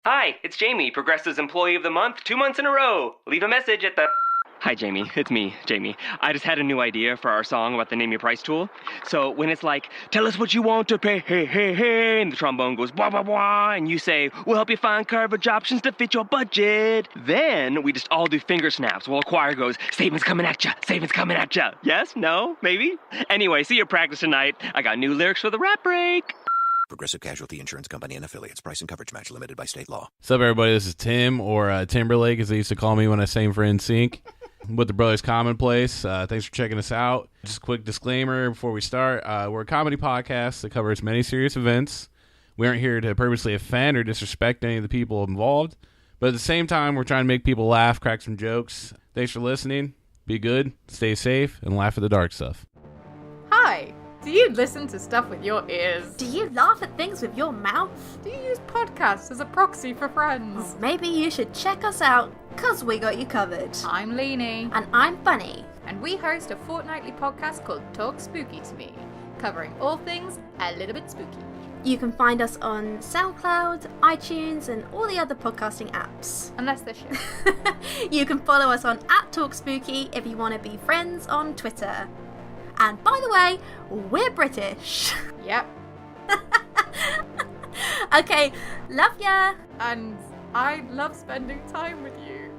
Hi, it's Jamie, Progressive's Employee of the Month, 2 months in a row. Leave a message at the... Hi, Jamie. It's me, Jamie. I just had a new idea for our song about the Name Your Price tool. So when it's like, tell us what you want to pay, hey, hey, hey, and the trombone goes, blah, blah, blah, and you say, we'll help you find coverage options to fit your budget. Then we just all do finger snaps while a choir goes, savings coming at ya, savings coming at ya. Yes? No? Maybe? Anyway, see you at practice tonight. I got new lyrics for the rap break. Progressive Casualty Insurance Company and Affiliates. Price and coverage match limited by state law. What's up, everybody? This is Tim, or Timberlake, as they used to call me when I sang for NSYNC, with the Brothers Commonplace. Thanks for checking us out. Just a quick disclaimer before we start. We're a comedy podcast that covers many serious events. We aren't here to purposely offend or disrespect any of the people involved, but at the same time, we're trying to make people laugh, crack some jokes. Thanks for listening. Be good, stay safe, and laugh at the dark stuff. Hi! Do you listen to stuff with your ears? Do you laugh at things with your mouth? Do you use podcasts as a proxy for friends? Maybe you should check us out, cause we got you covered. I'm Leanie. And I'm Bunny. And we host a fortnightly podcast called Talk Spooky to Me, covering all things a little bit spooky. You can find us on SoundCloud, iTunes, and all the other podcasting apps. Unless they're shit. You can follow us on @TalkSpooky if you want to be friends on Twitter. And by the way, we're British. Yep. Okay, love ya. And I love spending time with you.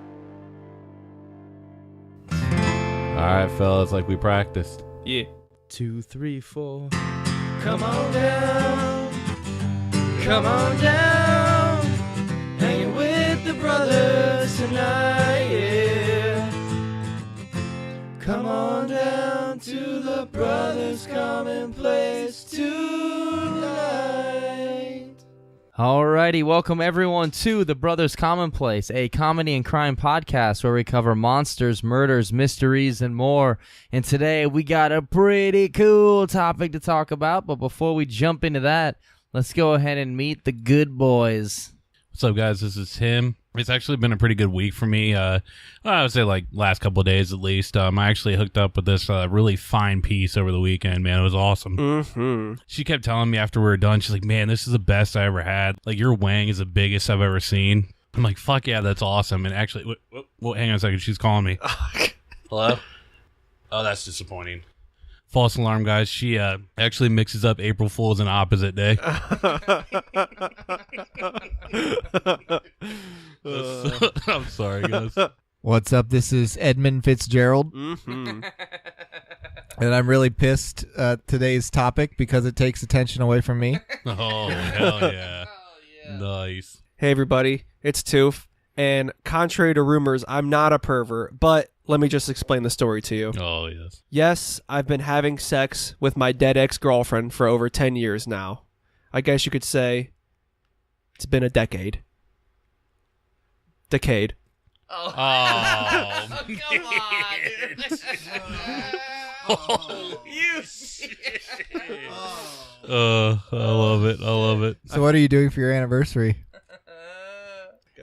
All right, fellas, like we practiced. Yeah. 2, 3, 4. Come on down. Come on down. Hanging with the brothers tonight, yeah. Come on down to the Brothers Commonplace tonight. Alrighty, welcome everyone to the Brothers Commonplace, a comedy and crime podcast where we cover monsters, murders, mysteries, and more. And today we got a pretty cool topic to talk about, but before we jump into that, let's go ahead and meet the good boys. What's up, guys? This is Tim. It's actually been a pretty good week for me. I would say like last couple of days at least. I actually hooked up with this really fine piece over the weekend, man. It was awesome. Mm-hmm. She kept telling me after we were done, she's like, man, this is the best I ever had. Like, your wang is the biggest I've ever seen. I'm like, fuck yeah, that's awesome. And actually, hang on a second. She's calling me. Hello? Oh, that's disappointing. False alarm, guys. She actually mixes up April Fool's and Opposite Day. I'm sorry, guys. What's up? This is Edmund Fitzgerald. Mm-hmm. And I'm really pissed at today's topic because it takes attention away from me. Oh, hell yeah. Nice. Hey, everybody. It's Toof. And contrary to rumors, I'm not a pervert, but let me just explain the story to you. Oh, yes. Yes, I've been having sex with my dead ex-girlfriend for over 10 years now. I guess you could say it's been a decade. Decade. Oh, come on, dude. You I love it. I love it. So what are you doing for your anniversary?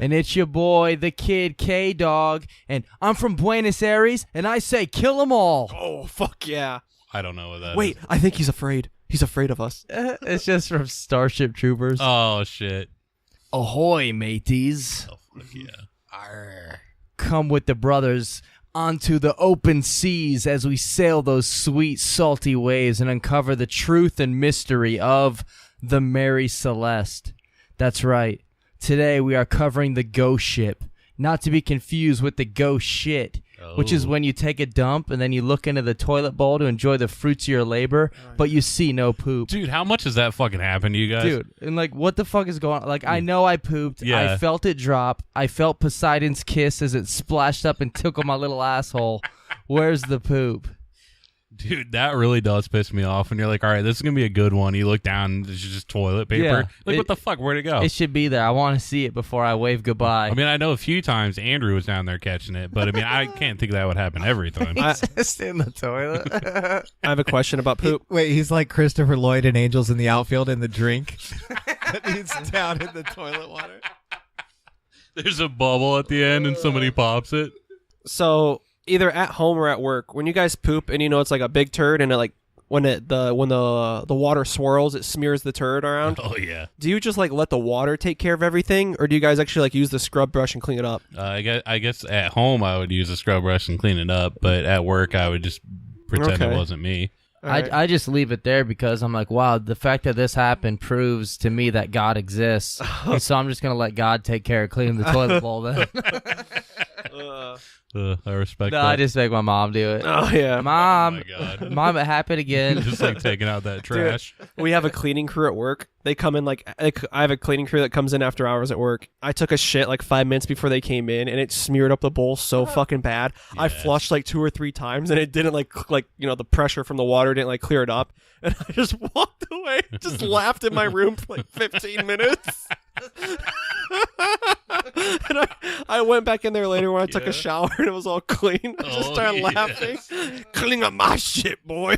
And it's your boy, the Kid K-Dog, and I'm from Buenos Aires, and I say kill 'em all. Oh, fuck yeah. I don't know what that Wait, is. I think he's afraid. He's afraid of us. It's just from Starship Troopers. Oh, shit. Ahoy, mateys. Oh, fuck yeah. Come with the brothers onto the open seas as we sail those sweet, salty waves and uncover the truth and mystery of the Mary Celeste. That's right. Today we are covering the ghost ship, not to be confused with the ghost shit, which is when you take a dump and then you look into the toilet bowl to enjoy the fruits of your labor, but you see no poop. Dude, how much does that fucking happen to you guys? Dude, and like, what the fuck is going on? Like, I know I pooped. Yeah. I felt it drop. I felt Poseidon's kiss as it splashed up and tickled my little asshole. Where's the poop? Dude, that really does piss me off. And you're like, all right, this is going to be a good one. You look down, and there's just toilet paper. Yeah, What the fuck? Where'd it go? It should be there. I want to see it before I wave goodbye. I mean, I know a few times Andrew was down there catching it, but I mean, I can't think that would happen every time. Just in the toilet. I have a question about poop. Wait, he's like Christopher Lloyd in Angels in the Outfield in the drink. He's down in the toilet water. There's a bubble at the end and somebody pops it. So either at home or at work, when you guys poop and you know it's like a big turd and it like when the water swirls, it smears the turd around. Oh yeah. Do you just like let the water take care of everything, or do you guys actually like use the scrub brush and clean it up? I guess at home I would use a scrub brush and clean it up, but at work I would just pretend it wasn't me. I just leave it there because I'm like, wow, the fact that this happened proves to me that God exists. And so I'm just going to let God take care of cleaning the toilet bowl then. I respect No, that. I just make my mom do it. Oh yeah, Mom, Oh my God. Mom, it happened again. Just like taking out that trash. we have a cleaning crew at work. They come in I have a cleaning crew that comes in after hours at work. I took a shit like 5 minutes before they came in, and it smeared up the bowl so fucking bad. I Yes. flushed like 2 or 3 times, and it didn't like the pressure from the water didn't like clear it up. And I just walked away, just laughed in my room for like 15 minutes. And I went back in there later when I took a shower and it was all clean. I just started laughing. Clean up my shit, boy.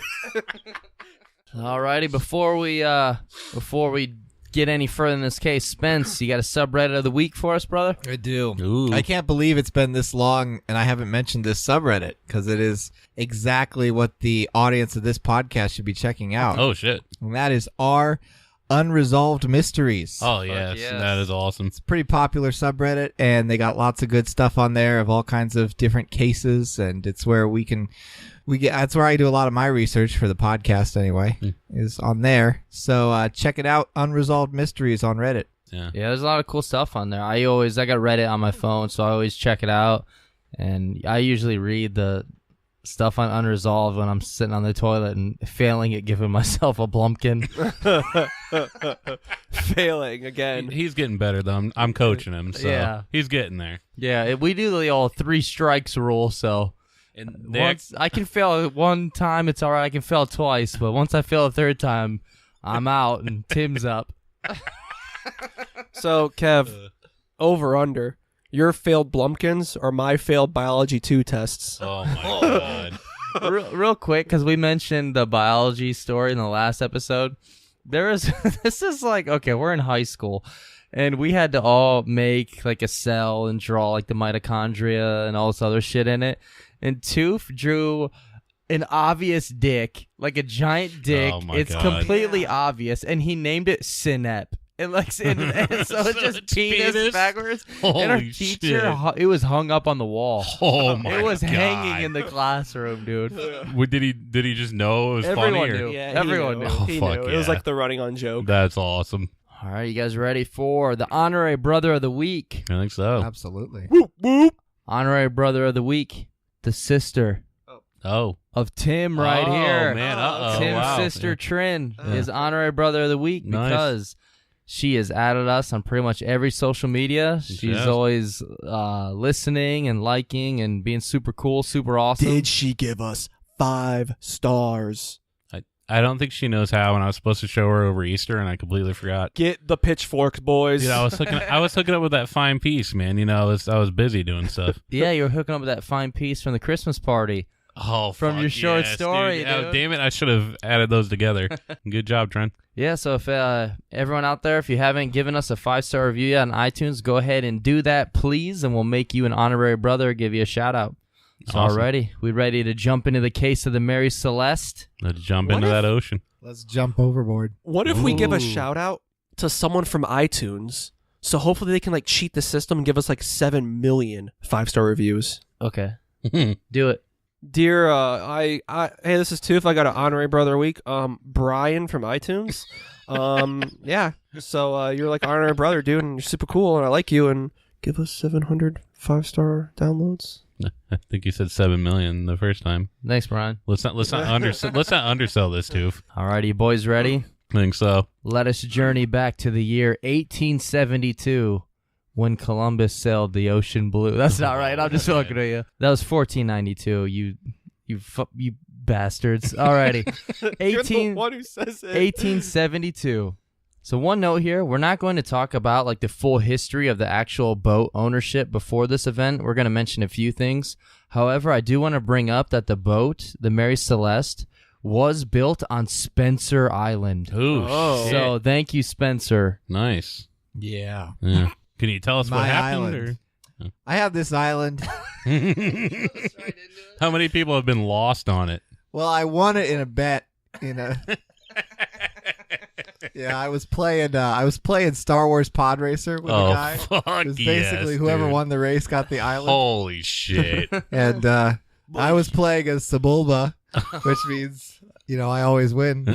Alrighty, before we get any further in this case, Spence, you got a subreddit of the week for us, brother? I do. Ooh. I can't believe it's been this long and I haven't mentioned this subreddit because it is exactly what the audience of this podcast should be checking out. Oh shit. And that is our Unresolved Mysteries. Oh yes, yes. that is awesome. It's a pretty popular subreddit, and they got lots of good stuff on there of all kinds of different cases, and it's where that's where I do a lot of my research for the podcast anyway, is on there. So check it out, Unresolved Mysteries on Reddit. Yeah. Yeah, there's a lot of cool stuff on there. I got Reddit on my phone, so I always check it out, and I usually read the stuff on Unresolved when I'm sitting on the toilet and failing at giving myself a blumpkin. Failing again. He's getting better though. I'm coaching him, so Yeah. he's getting there. Yeah, we do the old 3 strikes rule, so And once I can fail one time, it's all right. I can fail twice, but once I fail a third time, I'm out and Tim's up. So, Kev, over under. Your failed Blumpkins or my failed biology 2 tests? Oh my God. Real quick, because we mentioned the biology story in the last episode. This is like, okay, we're in high school, and we had to all make like a cell and draw like the mitochondria and all this other shit in it. And Toof drew an obvious dick, like a giant dick. Oh my It's God. completely obvious, and he named it Synep. And like, and so it's just it's penis penis? backwards. And our Holy teacher, shit. it was hung up on the wall. Oh my It was God. hanging in the classroom, dude. Did he just know it was Everyone funny? Or? knew. Yeah, he Everyone knew. knew. Oh, He fuck knew. It was yeah. like the running on joke. That's awesome. All right, you guys ready for the honorary brother of the week? I think so. Absolutely. Honorary brother of the week, the sister Oh. of Tim right Oh, here. man. Uh-oh. Tim's Wow. sister Yeah. Trin is honorary brother of the week Nice. because she has added us on pretty much every social media. She's Yes. always listening and liking and being super cool, super awesome. Did she give us 5 stars? I don't think she knows how, and I was supposed to show her over Easter, and I completely forgot. Get the pitchforks, boys. Dude, I was hooking up with that fine piece, man. You know, I was busy doing stuff. Yeah, you were hooking up with that fine piece from the Christmas party. Oh, From fuck your short yes, story, dude. Oh, dude. damn it! I should have added those together. Good job, Trent. Yeah, so if everyone out there, if you haven't given us a 5-star review yet on iTunes, go ahead and do that, please, and we'll make you an honorary brother, give you a shout-out. So Awesome. alrighty, we ready to jump into the case of the Mary Celeste? Let's jump What into if- that ocean. Let's jump overboard. What if we give a Ooh. shout out to someone from iTunes? So hopefully they can like cheat the system and give us like 7 million 5-star reviews. Okay, do it. Dear, hey, this is Toof. I got an honorary brother week. Brian from iTunes. Yeah. So you're like honorary brother, dude, and you're super cool, and I like you. And give us 700 5-star downloads. I think you said 7 million the first time. Thanks, Brian. Let's not undersell this, Toof. Alrighty, boys, ready? I think so. Let us journey back to the year 1872 when Columbus sailed the ocean blue. That's not right. I'm just fucking with you. That was 1492. You bastards. Alrighty. You're the one who says it. 1872. So one note here, we're not going to talk about like the full history of the actual boat ownership before this event. We're going to mention a few things. However, I do want to bring up that the boat, the Mary Celeste, was built on Spencer Island. Ooh, Oh. shit. So thank you, Spencer. Nice. Yeah. Yeah. Can you tell us what My happened? island. I have this island. Or? How many people have been lost on it? Well, I won it in a bet You know. Yeah, I was playing Star Wars Pod Racer with a guy. Fuck It was basically whoever dude. won the race got the island. Holy shit. And I was playing as Sebulba, which means, I always win.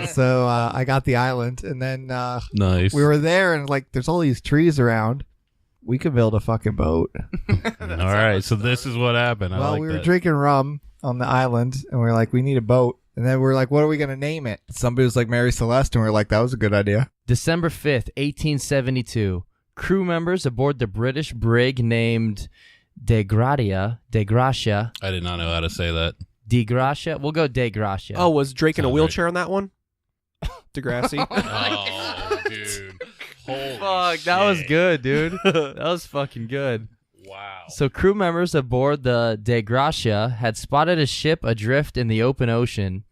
So I got the island, and then Nice. we were there, and there's all these trees around. We could build a fucking boat. All right, so this is what happened. Well, we were drinking rum on the island, and we were like, we need a boat. And then we're like, what are we going to name it? Somebody was like Mary Celeste, and we are like, that was a good idea. December 5th, 1872. Crew members aboard the British brig named De Gracia. I did not know how to say that. De Gracia? We'll go De Gracia. Oh, was Drake in a Sounds wheelchair on that one? Degrassi. Oh, dude. Holy fuck, shit. that was good, dude. That was fucking good. Wow. So crew members aboard the De Gracia had spotted a ship adrift in the open ocean.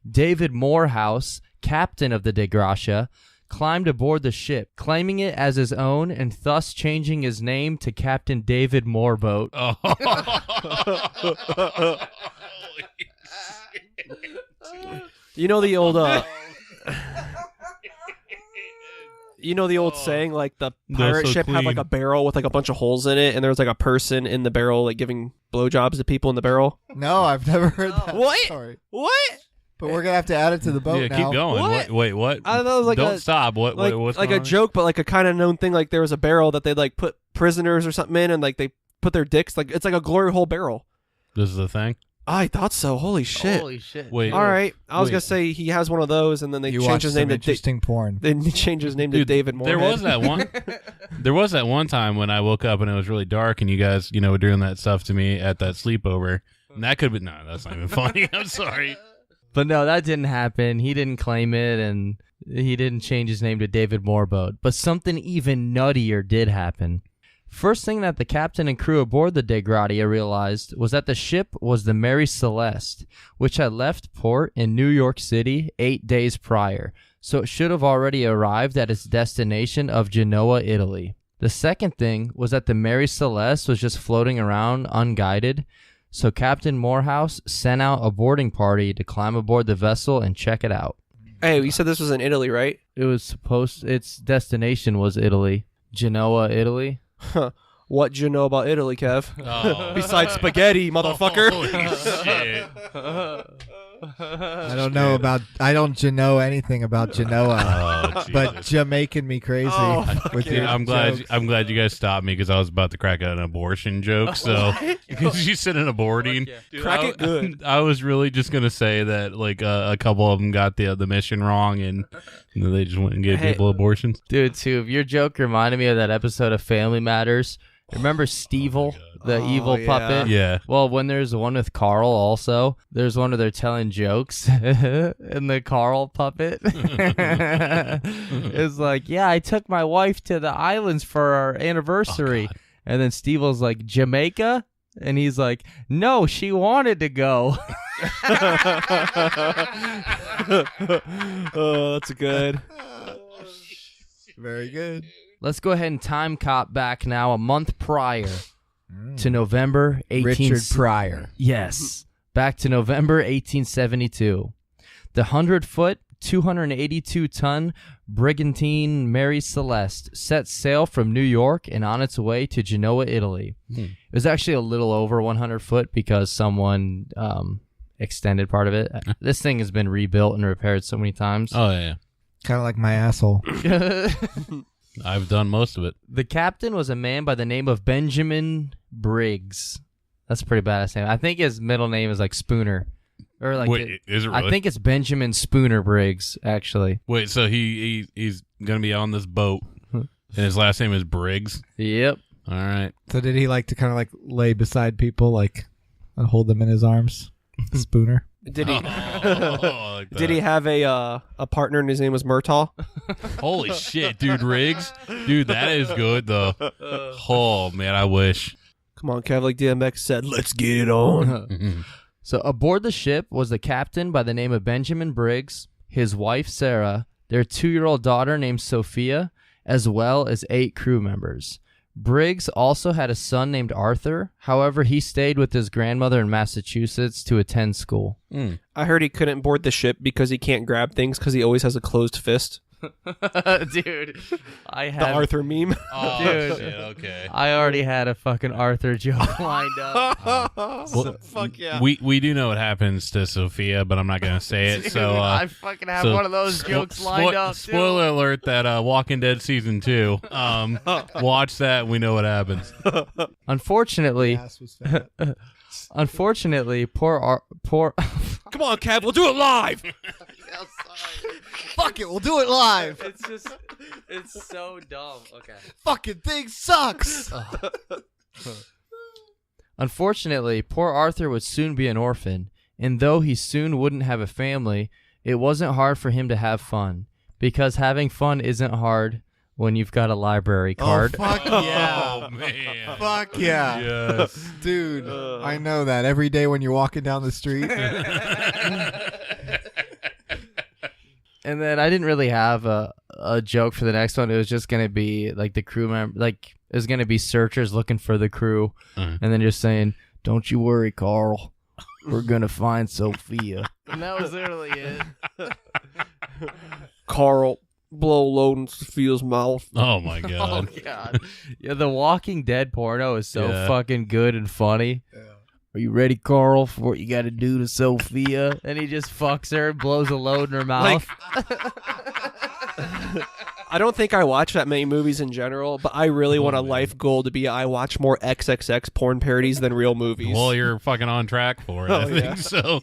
David Morehouse, captain of the De Gracia, climbed aboard the ship, claiming it as his own and thus changing his name to Captain David Moorboat. Oh. Holy shit. You know the old saying, like the pirate so ship had like clean. a barrel with like a bunch of holes in it, and there was like a person in the barrel like giving blowjobs to people in the barrel. No, I've never heard that What? story. What? But we're going to have to add it to the boat Yeah, now. keep going. What? Wait, what? I thought it was like Don't a- stop. What's like going a on? joke, but like a kind of known thing. Like there was a barrel that they'd like put prisoners or something in, and like they put their dicks. Like it's like a glory hole barrel. This is the thing? I thought so. Holy shit! Holy shit. Wait. All right, I was Wait. gonna say he has one of those, and then they You change watched his some name to interesting porn. They change his name to Dude, David Moorhead. There was that one. There was that one time when I woke up and it was really dark, and you guys, were doing that stuff to me at that sleepover. And that could be no. That's not even funny. I'm sorry. But no, that didn't happen. He didn't claim it, and he didn't change his name to David Moorboat. But something even nuttier did happen. First thing that the captain and crew aboard the De Gracia realized was that the ship was the Mary Celeste, which had left port in New York City 8 days prior, so it should have already arrived at its destination of Genoa, Italy. The second thing was that the Mary Celeste was just floating around unguided, so Captain Morehouse sent out a boarding party to climb aboard the vessel and check it out. Hey, you said this was in Italy, right? It was its destination was Italy. Genoa, Italy. Huh. What do you know about Italy, Kev? Oh. Besides spaghetti, motherfucker. Holy shit. I don't know I don't know anything about Genoa, Oh, but Jesus. Jamaican me crazy. with Dude, your I'm glad. jokes. I'm glad you guys stopped me because I was about to crack an abortion joke. So because you said an aborting, Dude, Crack it good. I was really just gonna say that like a couple of them got the mission wrong and they just went and gave Hey. people abortions. Dude, too, your joke reminded me of that episode of Family Matters. Remember Stevel, the evil yeah. puppet? Yeah. Well, when there's one with Carl also, there's one where they're telling jokes, and the Carl puppet is like, yeah, I took my wife to the islands for our anniversary. And then Stevel's like, Jamaica? And he's like, no, she wanted to go. Oh, that's good. Very good. Let's go ahead and time cop back now a month prior to November 18... Richard Pryor. Yes. Back to November 1872. The 100-foot, 282-ton brigantine Mary Celeste set sail from New York and on its way to Genoa, Italy. It was actually a little over 100 foot because someone extended part of it. This thing has been rebuilt and repaired so many times. Oh yeah. Kind of like my asshole. I've done most of it. The captain was a man by the name of Benjamin Briggs. That's a pretty badass name. I think his middle name is like Spooner. Or like Wait, is it really? I think it's Benjamin Spooner Briggs, actually. Wait, so he's gonna be on this boat, and his last name is Briggs. Yep. All right. So did he like to kind of like lay beside people like and hold them in his arms? Spooner. Did he? Oh, I like Did he that. have a partner and his name was Murtaugh? Holy shit, dude, Riggs, dude, that is good though. Oh man, I wish. Come on, Kev. Like DMX said, let's get it on. So aboard the ship was the captain by the name of Benjamin Briggs, his wife Sarah, their 2-year-old daughter named Sophia, as well as 8 crew members. Briggs also had a son named Arthur. However, he stayed with his grandmother in Massachusetts to attend school. I heard he couldn't board the ship because he can't grab things because he always has a closed fist. Dude, I The have Arthur meme. Oh, Dude. shit, okay. I already had a fucking Arthur joke lined up. Well, Fuck yeah. we do know what happens to Sophia, but I'm not going to say it. Dude, So I fucking have so one of those jokes lined up. too. Spoiler alert that Walking Dead season 2. Watch that. We know what happens. Unfortunately, Ass was fat. poor. Come on, Kev, we'll do it live. Fuck it, we'll do it live. It's so dumb. Okay. Fucking thing sucks. Unfortunately, poor Arthur would soon be an orphan, and though he soon wouldn't have a family, it wasn't hard for him to have fun, because having fun isn't hard when you've got a library card. Oh, fuck yeah. Oh, man. Fuck yeah. Yes. Dude, I know that every day when you're walking down the street. And then I didn't really have a joke for the next one. It was just going to be like the crew member, like it was going to be searchers looking for the crew, and then just saying, "Don't you worry, Carl. We're going to find Sophia." And that was literally it. Carl, blow load in Sophia's mouth. Oh, my God. Oh, God. Yeah, the Walking Dead porno is so Yeah. fucking good and funny. Are you ready, Carl, for what you got to do to Sophia? And he just fucks her and blows a load in her mouth. I don't think I watch that many movies in general, but I really want a life goal to be I watch more XXX porn parodies than real movies. Well, you're fucking on track for it, I think. yeah. So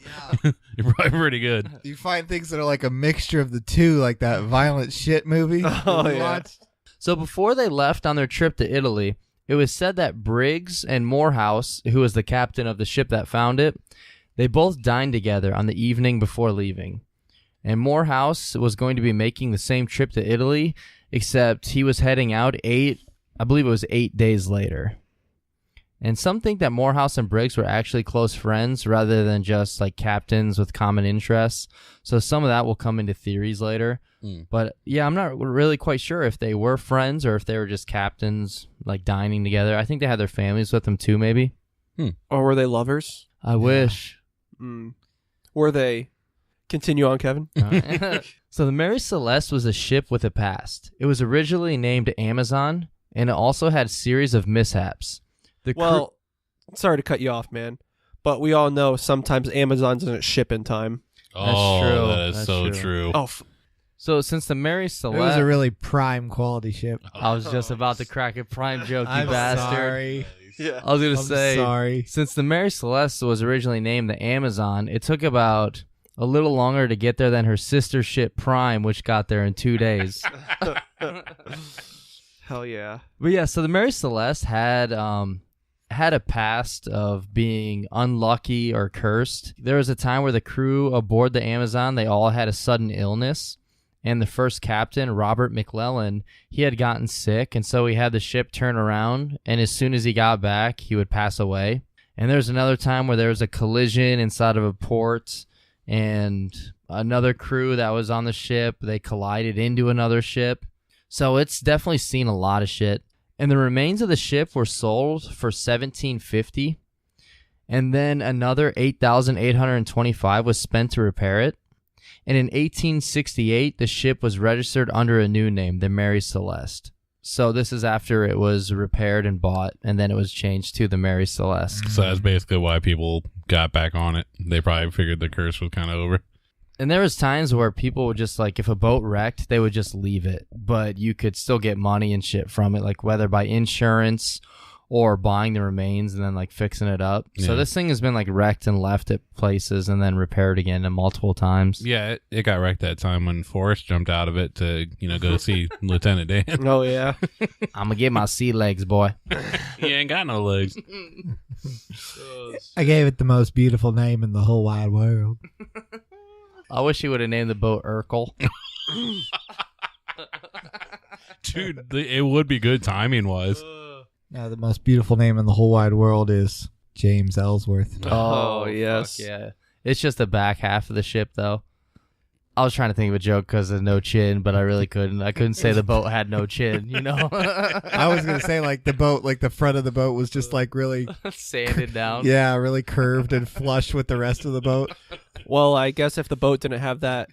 you're probably pretty good. You find things that are like a mixture of the two, like that violent shit movie. Oh, that we yeah. watched. So before they left on their trip to Italy, it was said that Briggs and Morehouse, who was the captain of the ship that found it, they both dined together on the evening before leaving. And Morehouse was going to be making the same trip to Italy, except he was heading out 8 days later. And some think that Morehouse and Briggs were actually close friends rather than just like captains with common interests. So some of that will come into theories later. But yeah, I'm not really quite sure if they were friends or if they were just captains like dining together. I think they had their families with them too, maybe. Or were they lovers? I wish. Were they? Continue on, Kevin. So the Mary Celeste was a ship with a past. It was originally named Amazon, and it also had a series of mishaps. Well, sorry to cut you off, man, but we all know sometimes Amazon doesn't ship in time. Oh, true. that is That's so true. true. Oh, So since the Mary It Celeste, was a really prime quality ship. I was just about to crack a prime joke, you I'm bastard. sorry. yeah. I was gonna I'm say, sorry. since the Mary Celeste was originally named the Amazon, it took about a little longer to get there than her sister ship Prime, which got there in 2 days. Hell yeah. But yeah, so the Mary Celeste had a past of being unlucky or cursed. There was a time where the crew aboard the Amazon, they all had a sudden illness. And the first captain, Robert McClellan, he had gotten sick, and so he had the ship turn around, and as soon as he got back, he would pass away. And there was another time where there was a collision inside of a port, and another crew that was on the ship, they collided into another ship. So it's definitely seen a lot of shit. And the remains of the ship were sold for $1,750, and then another $8,825 was spent to repair it. And in 1868, the ship was registered under a new name, the Mary Celeste. So this is after it was repaired and bought, and then it was changed to the Mary Celeste. So that's basically why people got back on it. They probably figured the curse was kind of over. And there was times where people would just, like, if a boat wrecked, they would just leave it. But you could still get money and shit from it, like whether by insurance or buying the remains and then, like, fixing it up. Yeah. So this thing has been, like, wrecked and left at places and then repaired again multiple times. Yeah, it got wrecked that time when Forrest jumped out of it to, go see Lieutenant Dan. Oh, yeah. I'm going to get my sea legs, boy. He ain't got no legs. I gave it the most beautiful name in the whole wide world. I wish he would have named the boat Urkel. Dude, it would be good timing-wise. Now, the most beautiful name in the whole wide world is James Ellsworth. Oh, yes. Fuck yeah. It's just the back half of the ship, though. I was trying to think of a joke because of no chin, but I really couldn't. I couldn't say the boat had no chin, you know? I was going to say, like, the boat, like, the front of the boat was just, like, really... Sanded down. Yeah, really curved and flush with the rest of the boat. Well, I guess if the boat didn't have that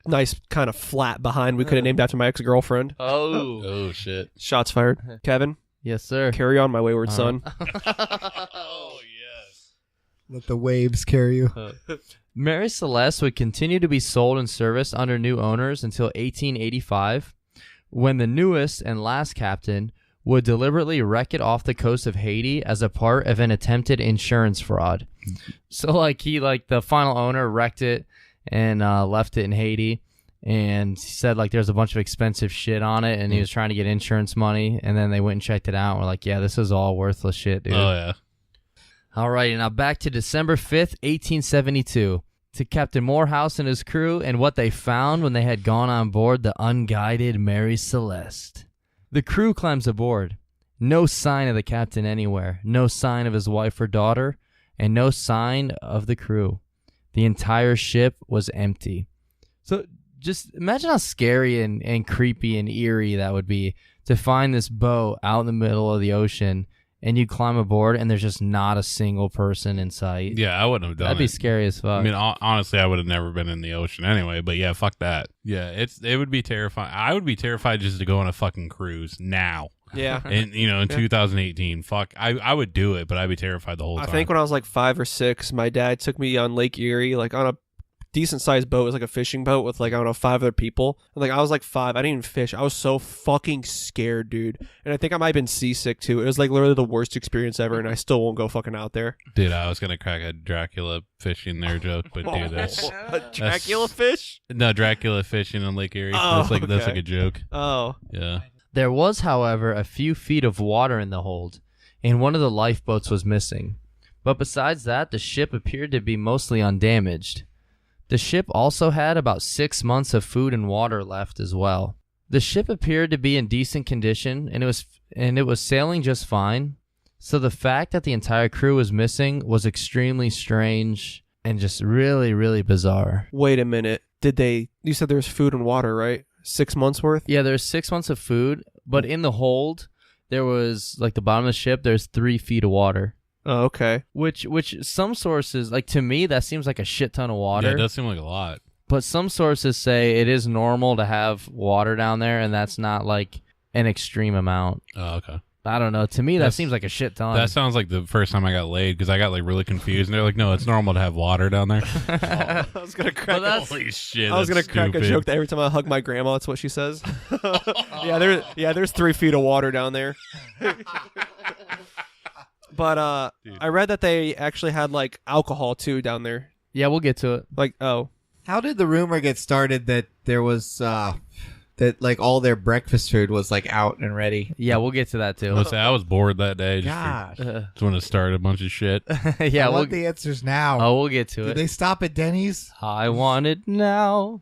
nice kind of flat behind, we could have named after my ex-girlfriend. Oh, shit. Shots fired. Kevin, Yes, sir. carry on, my wayward son. Oh, yes. Let the waves carry you. Mary Celeste would continue to be sold and serviced under new owners until 1885, when the newest and last captain would deliberately wreck it off the coast of Haiti as a part of an attempted insurance fraud. So, like, the final owner wrecked it and left it in Haiti, and he said, like, there's a bunch of expensive shit on it, and he was trying to get insurance money, and then they went and checked it out, and were like, yeah, this is all worthless shit, dude. Oh, yeah. All right, now back to December 5th, 1872, to Captain Morehouse and his crew and what they found when they had gone on board the unguided Mary Celeste. The crew climbs aboard. No sign of the captain anywhere, no sign of his wife or daughter, and no sign of the crew. The entire ship was empty. So just imagine how scary and creepy and eerie that would be to find this boat out in the middle of the ocean, and you climb aboard, and there's just not a single person in sight. Yeah, I wouldn't have done That'd be scary as fuck. I mean, honestly, I would have never been in the ocean anyway, but yeah, fuck that. Yeah, it would be terrifying. I would be terrified just to go on a fucking cruise now. Yeah. And, in 2018, fuck, I would do it, but I'd be terrified the whole time. I think when I was like 5 or 6, my dad took me on Lake Erie, like on a decent sized boat. It was like a fishing boat with like, I don't know, 5 other people. And like, I was like 5. I didn't even fish. I was so fucking scared, dude. And I think I might have been seasick too. It was like literally the worst experience ever, and I still won't go fucking out there. Dude, I was going to crack a Dracula fishing there joke, but dude, that's... A Dracula fish? No, Dracula fishing in Lake Erie. Oh, That's like a joke. Oh. Yeah. There was, however, a few feet of water in the hold, and one of the lifeboats was missing. But besides that, the ship appeared to be mostly undamaged. The ship also had about 6 months of food and water left as well. The ship appeared to be in decent condition, and it was sailing just fine. So the fact that the entire crew was missing was extremely strange and just really, really bizarre. Wait a minute. You said there was food and water, right? 6 months worth? Yeah, there's 6 months of food, but in the hold, there was, like, the bottom of the ship, there's 3 feet of water. Oh, okay. Which some sources, like, to me, that seems like a shit ton of water. Yeah, it does seem like a lot. But some sources say it is normal to have water down there, and that's not, like, an extreme amount. Oh, okay. I don't know. To me, that seems like a shit ton. That sounds like the first time I got laid, because I got, like, really confused, and they're like, no, it's normal to have water down there. I was going to crack Holy shit, I was gonna crack a joke that every time I hug my grandma, that's what she says. There's 3 feet of water down there. But I read that they actually had like alcohol too down there. Yeah, we'll get to it. Like, oh, How did the rumor get started that there was that like all their breakfast food was like out and ready? Yeah, we'll get to that too. I was bored that day. Gosh. Just want to start a bunch of shit. Yeah, I we'll want the answers now. we'll get to Did it. they stop at Denny's? I want it now.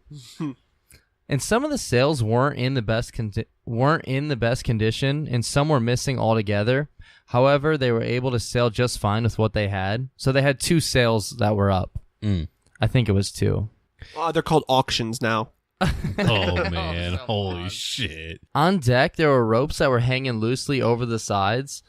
And some of the sails weren't in the best condition, and some were missing altogether. However, they were able to sail just fine with what they had. So they had 2 sails that were up. I think it was 2. they're called auctions now. Oh man, holy shit. On deck, there were ropes that were hanging loosely over the sides,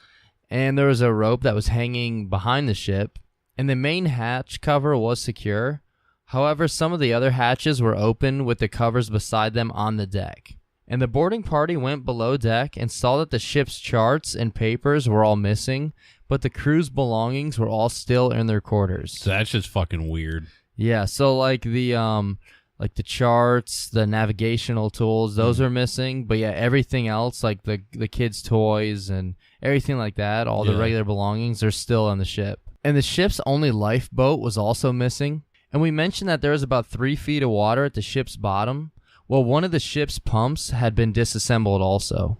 and there was a rope that was hanging behind the ship, and the main hatch cover was secure. However, some of the other hatches were open with the covers beside them on the deck. And the boarding party went below deck and saw that the ship's charts and papers were all missing, but the crew's belongings were all still in their quarters. So that's just fucking weird. Yeah, so like the charts, the navigational tools, those are missing, but yeah, everything else, like the kids' toys and everything like that, all the regular belongings are still on the ship. And the ship's only lifeboat was also missing. And we mentioned that there was about 3 feet of water at the ship's bottom. Well, one of the ship's pumps had been disassembled also.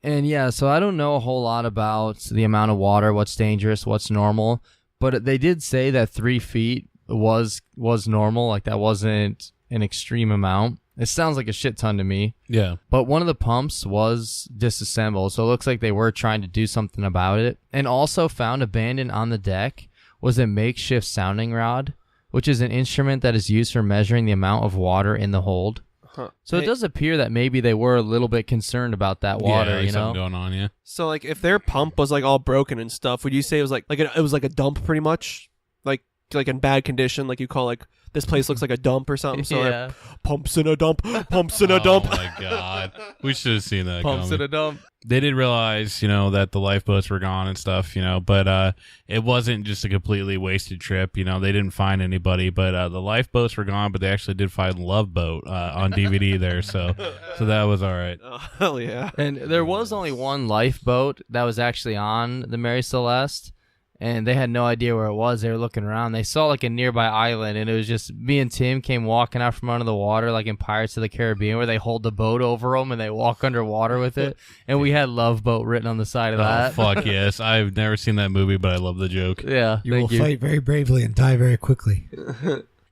And yeah, so I don't know a whole lot about the amount of water, what's dangerous, what's normal, but they did say that 3 feet was normal, like that wasn't an extreme amount. It sounds like a shit ton to me. Yeah. But one of the pumps was disassembled, so it looks like they were trying to do something about it. And also found abandoned on the deck was a makeshift sounding rod, which is an instrument that is used for measuring the amount of water in the hold. Huh. So it does appear that maybe they were a little bit concerned about that water, yeah, like you know? something going on, yeah. So like if their pump was like all broken and stuff, would you say it was it was like a dump pretty much? Like in bad condition, like you call like this place looks like a dump or something. So Yeah. like, pumps in a dump, pumps in a dump. Oh my god, we should have seen that. Pumps coming. in a dump. They did realize, that the lifeboats were gone and stuff, but it wasn't just a completely wasted trip. They didn't find anybody, but the lifeboats were gone, but they actually did find Love Boat on DVD there, so that was all right. Oh, hell yeah. And there was only one lifeboat that was actually on the Mary Celeste, and they had no idea where it was. They were looking around. They saw like a nearby island, and it was just me and Tim came walking out from under the water like in Pirates of the Caribbean, where they hold the boat over them and they walk underwater with it. And we had Love Boat written on the side of that. Fuck yes. I've never seen that movie, but I love the joke. Yeah, You will fight very bravely and die very quickly.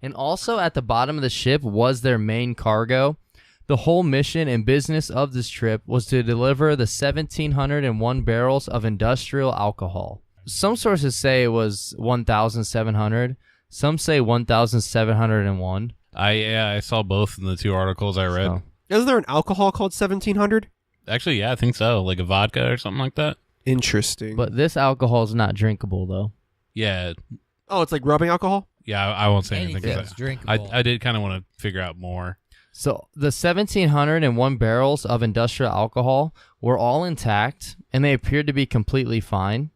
And also at the bottom of the ship was their main cargo. The whole mission and business of this trip was to deliver the 1,701 barrels of industrial alcohol. Some sources say it was 1,700. Some say 1,701. I saw both in the two articles I read. So, Isn't there an alcohol called 1700? Actually, yeah, I think so. Like a vodka or something like that. Interesting. but this alcohol is not drinkable, though. Yeah, oh, it's like rubbing alcohol? yeah. I won't say anything. Anything 'cause that's drinkable. I did kind of want to figure out more. So the 1,701 barrels of industrial alcohol were all intact, and they appeared to be completely fine.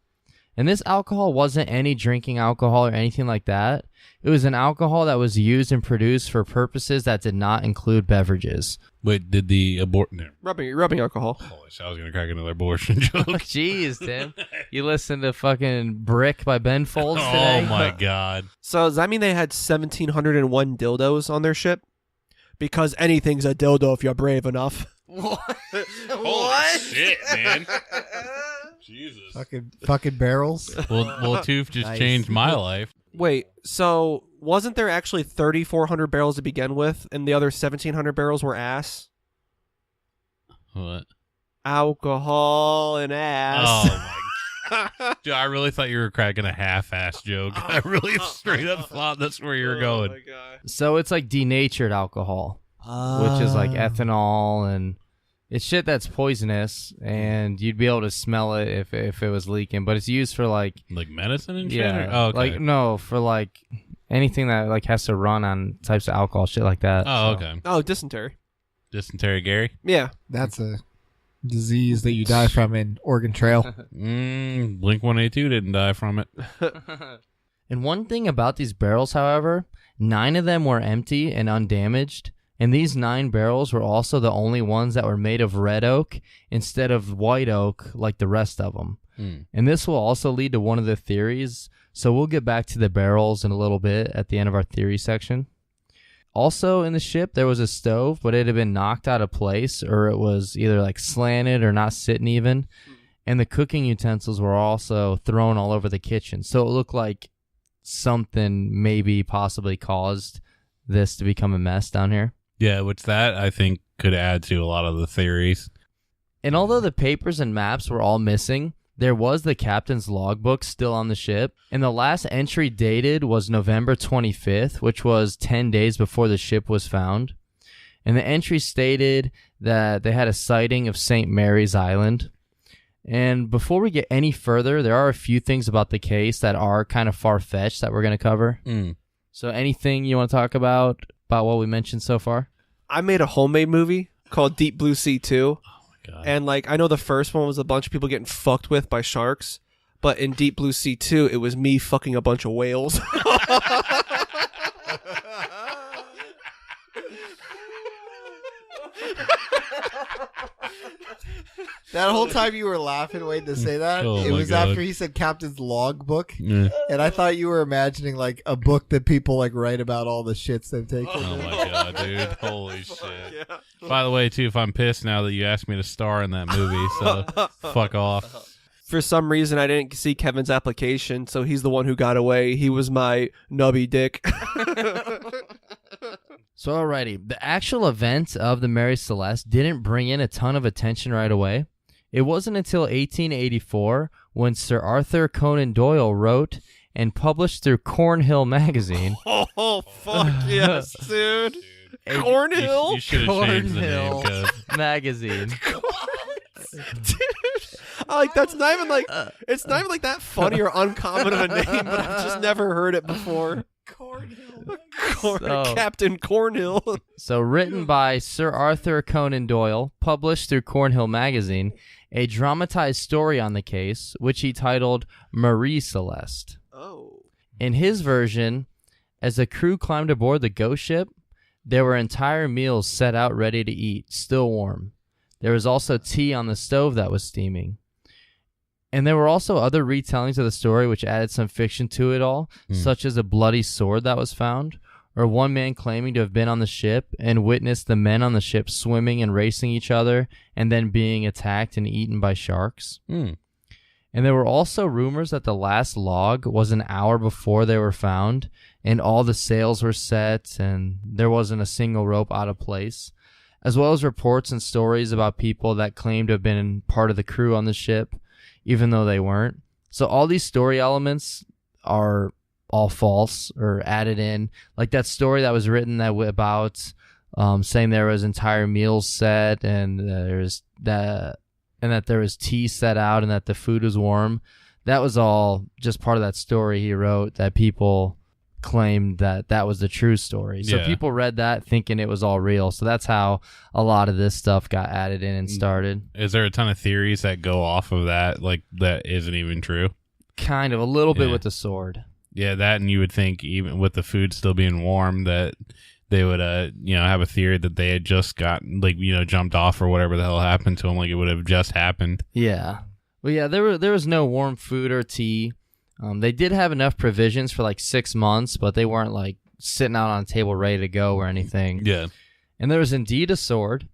And this alcohol wasn't any drinking alcohol or anything like that. It was an alcohol that was used and produced for purposes that did not include beverages. Wait, did the abort? No. Rubbing alcohol. Holy shit, I was gonna crack another abortion joke. Jeez, Tim. You listened to fucking Brick by Ben Folds Oh today? my god. So does that mean they had 1,701 dildos on their ship? Because anything's a dildo if you're brave enough. Holy shit, man. Jesus. Fucking barrels. Well, Tooth just Nice. changed my life. Wait, so wasn't there actually 3,400 barrels to begin with, and the other 1,700 barrels were ass? What? Alcohol and ass. Oh my god. Dude, I really thought you were cracking a half-ass joke. I really straight up thought that's where you were going. my God. So it's like denatured alcohol, which is like ethanol, and it's shit that's poisonous, and you'd be able to smell it if it was leaking. But it's used for like Medicine and shit? yeah, Oh, okay. like no, for like anything that like has to run on types of alcohol, shit like that. Oh, So- okay. Oh, dysentery. Dysentery Gary? Yeah. That's a disease that you die from in Oregon Trail. Blink-182 didn't die from it. And one thing about these barrels, however, 9 of them were empty and undamaged. And these 9 barrels were also the only ones that were made of red oak instead of white oak like the rest of them. And this will also lead to one of the theories. So we'll get back to the barrels in a little bit at the end of our theory section. Also in the ship, there was a stove, but it had been knocked out of place, or it was either like slanted or not sitting even. And the cooking utensils were also thrown all over the kitchen. So it looked like something maybe possibly caused this to become a mess down here. Yeah, which that I think could add to a lot of the theories. And although the papers and maps were all missing, there was the captain's logbook still on the ship. And the last entry dated was November 25th, which was 10 days before the ship was found. And the entry stated that they had a sighting of St. Mary's Island. And before we get any further, there are a few things about the case that are kind of far-fetched that we're going to cover. So anything you want to talk about what we mentioned so far? I made a homemade movie called Deep Blue Sea 2. God. And like I know the first one was a bunch of people getting fucked with by sharks, but in Deep Blue Sea 2 it was me fucking a bunch of whales. That whole time you were laughing waiting to say that, Oh it my was God. after he said Captain's Logbook. Yeah. And I thought you were imagining like a book that people like write about all the shits they've taken. Oh my god, dude. Holy shit. By the way, too, if I'm pissed now that you asked me to star in that movie, so fuck off. For some reason I didn't see Kevin's application, so he's the one who got away. He was my nubby dick. So alrighty, the actual event of the Mary Celeste didn't bring in a ton of attention right away. It wasn't until 1884 when Sir Arthur Conan Doyle wrote and published through Cornhill magazine. Oh, fuck yes, dude. Cornhill? You should have changed the name. Cornhill 'Cause magazine. Dude, like that's not even like it's not even like that funny or uncommon of a name, but I've just never heard it before. Captain Cornhill. So written by Sir Arthur Conan Doyle, published through Cornhill magazine, a dramatized story on the case, which he titled Mary Celeste. Oh. In his version, as the crew climbed aboard the ghost ship, there were entire meals set out ready to eat, still warm. There was also tea on the stove that was steaming. And there were also other retellings of the story which added some fiction to it all, such as a bloody sword that was found, or one man claiming to have been on the ship and witnessed the men on the ship swimming and racing each other and then being attacked and eaten by sharks. And there were also rumors that the last log was an hour before they were found, and all the sails were set, and there wasn't a single rope out of place, as well as reports and stories about people that claimed to have been part of the crew on the ship, even though they weren't. So all these story elements are all false or added in. Like that story that was written about saying there was entire meals set and that there was tea set out and that the food was warm. That was all just part of that story he wrote that people claimed that was the true story. So people read that thinking it was all real. So that's how a lot of this stuff got added in and started. is there a ton of theories that go off of that, like that isn't even true? Kind of, a little bit with the sword. Yeah, that, and you would think even with the food still being warm that they would, have a theory that they had just gotten, jumped off or whatever the hell happened to them, like it would have just happened. Yeah. Well, yeah, there was no warm food or tea. They did have enough provisions for like 6 months, but they weren't like sitting out on a table ready to go or anything. Yeah. And there was indeed a sword,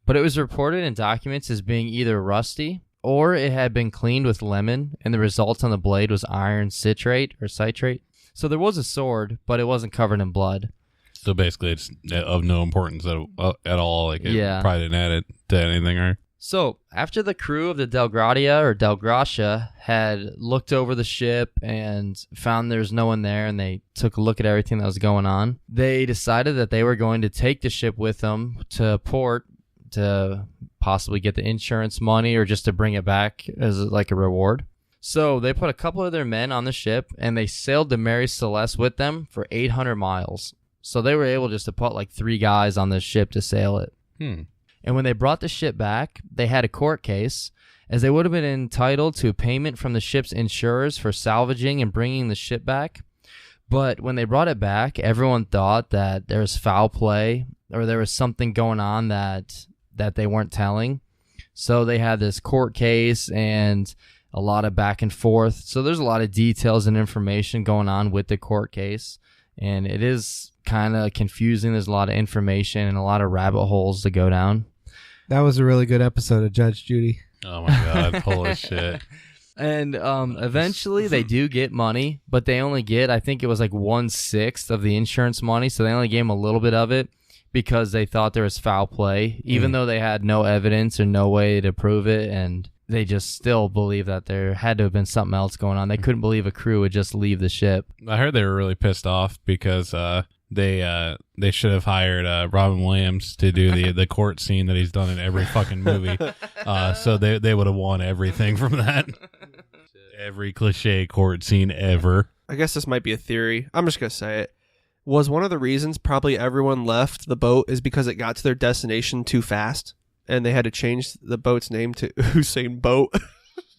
but it was reported in documents as being either rusty or it had been cleaned with lemon, and the result on the blade was iron citrate or citrate. So there was a sword, but it wasn't covered in blood. So basically it's of no importance at all. Like it probably didn't add it to anything, right? So, after the crew of the Del Gracia had looked over the ship and found there's no one there, and they took a look at everything that was going on, they decided that they were going to take the ship with them to port to possibly get the insurance money or just to bring it back as like a reward. So, they put a couple of their men on the ship, and they sailed the Mary Celeste with them for 800 miles. So, they were able just to put like 3 guys on the ship to sail it. And when they brought the ship back, they had a court case, as they would have been entitled to payment from the ship's insurers for salvaging and bringing the ship back. But when they brought it back, everyone thought that there was foul play or there was something going on that they weren't telling. So they had this court case and a lot of back and forth. So there's a lot of details and information going on with the court case. And it is kind of confusing. There's a lot of information and a lot of rabbit holes to go down. That was a really good episode of Judge Judy. Oh my God, holy shit. And eventually they do get money, but they only get, I think it was like 1/6 of the insurance money. So they only gave them a little bit of it because they thought there was foul play, even though they had no evidence or no way to prove it. And they just still believe that there had to have been something else going on. They couldn't believe a crew would just leave the ship. I heard they were really pissed off because they should have hired Robin Williams to do the court scene that he's done in every fucking movie. So they would have won everything from that. Every cliche court scene ever. I guess this might be a theory. I'm just going to say it. Was one of the reasons probably everyone left the boat is because it got to their destination too fast, and they had to change the boat's name to Usain Boat.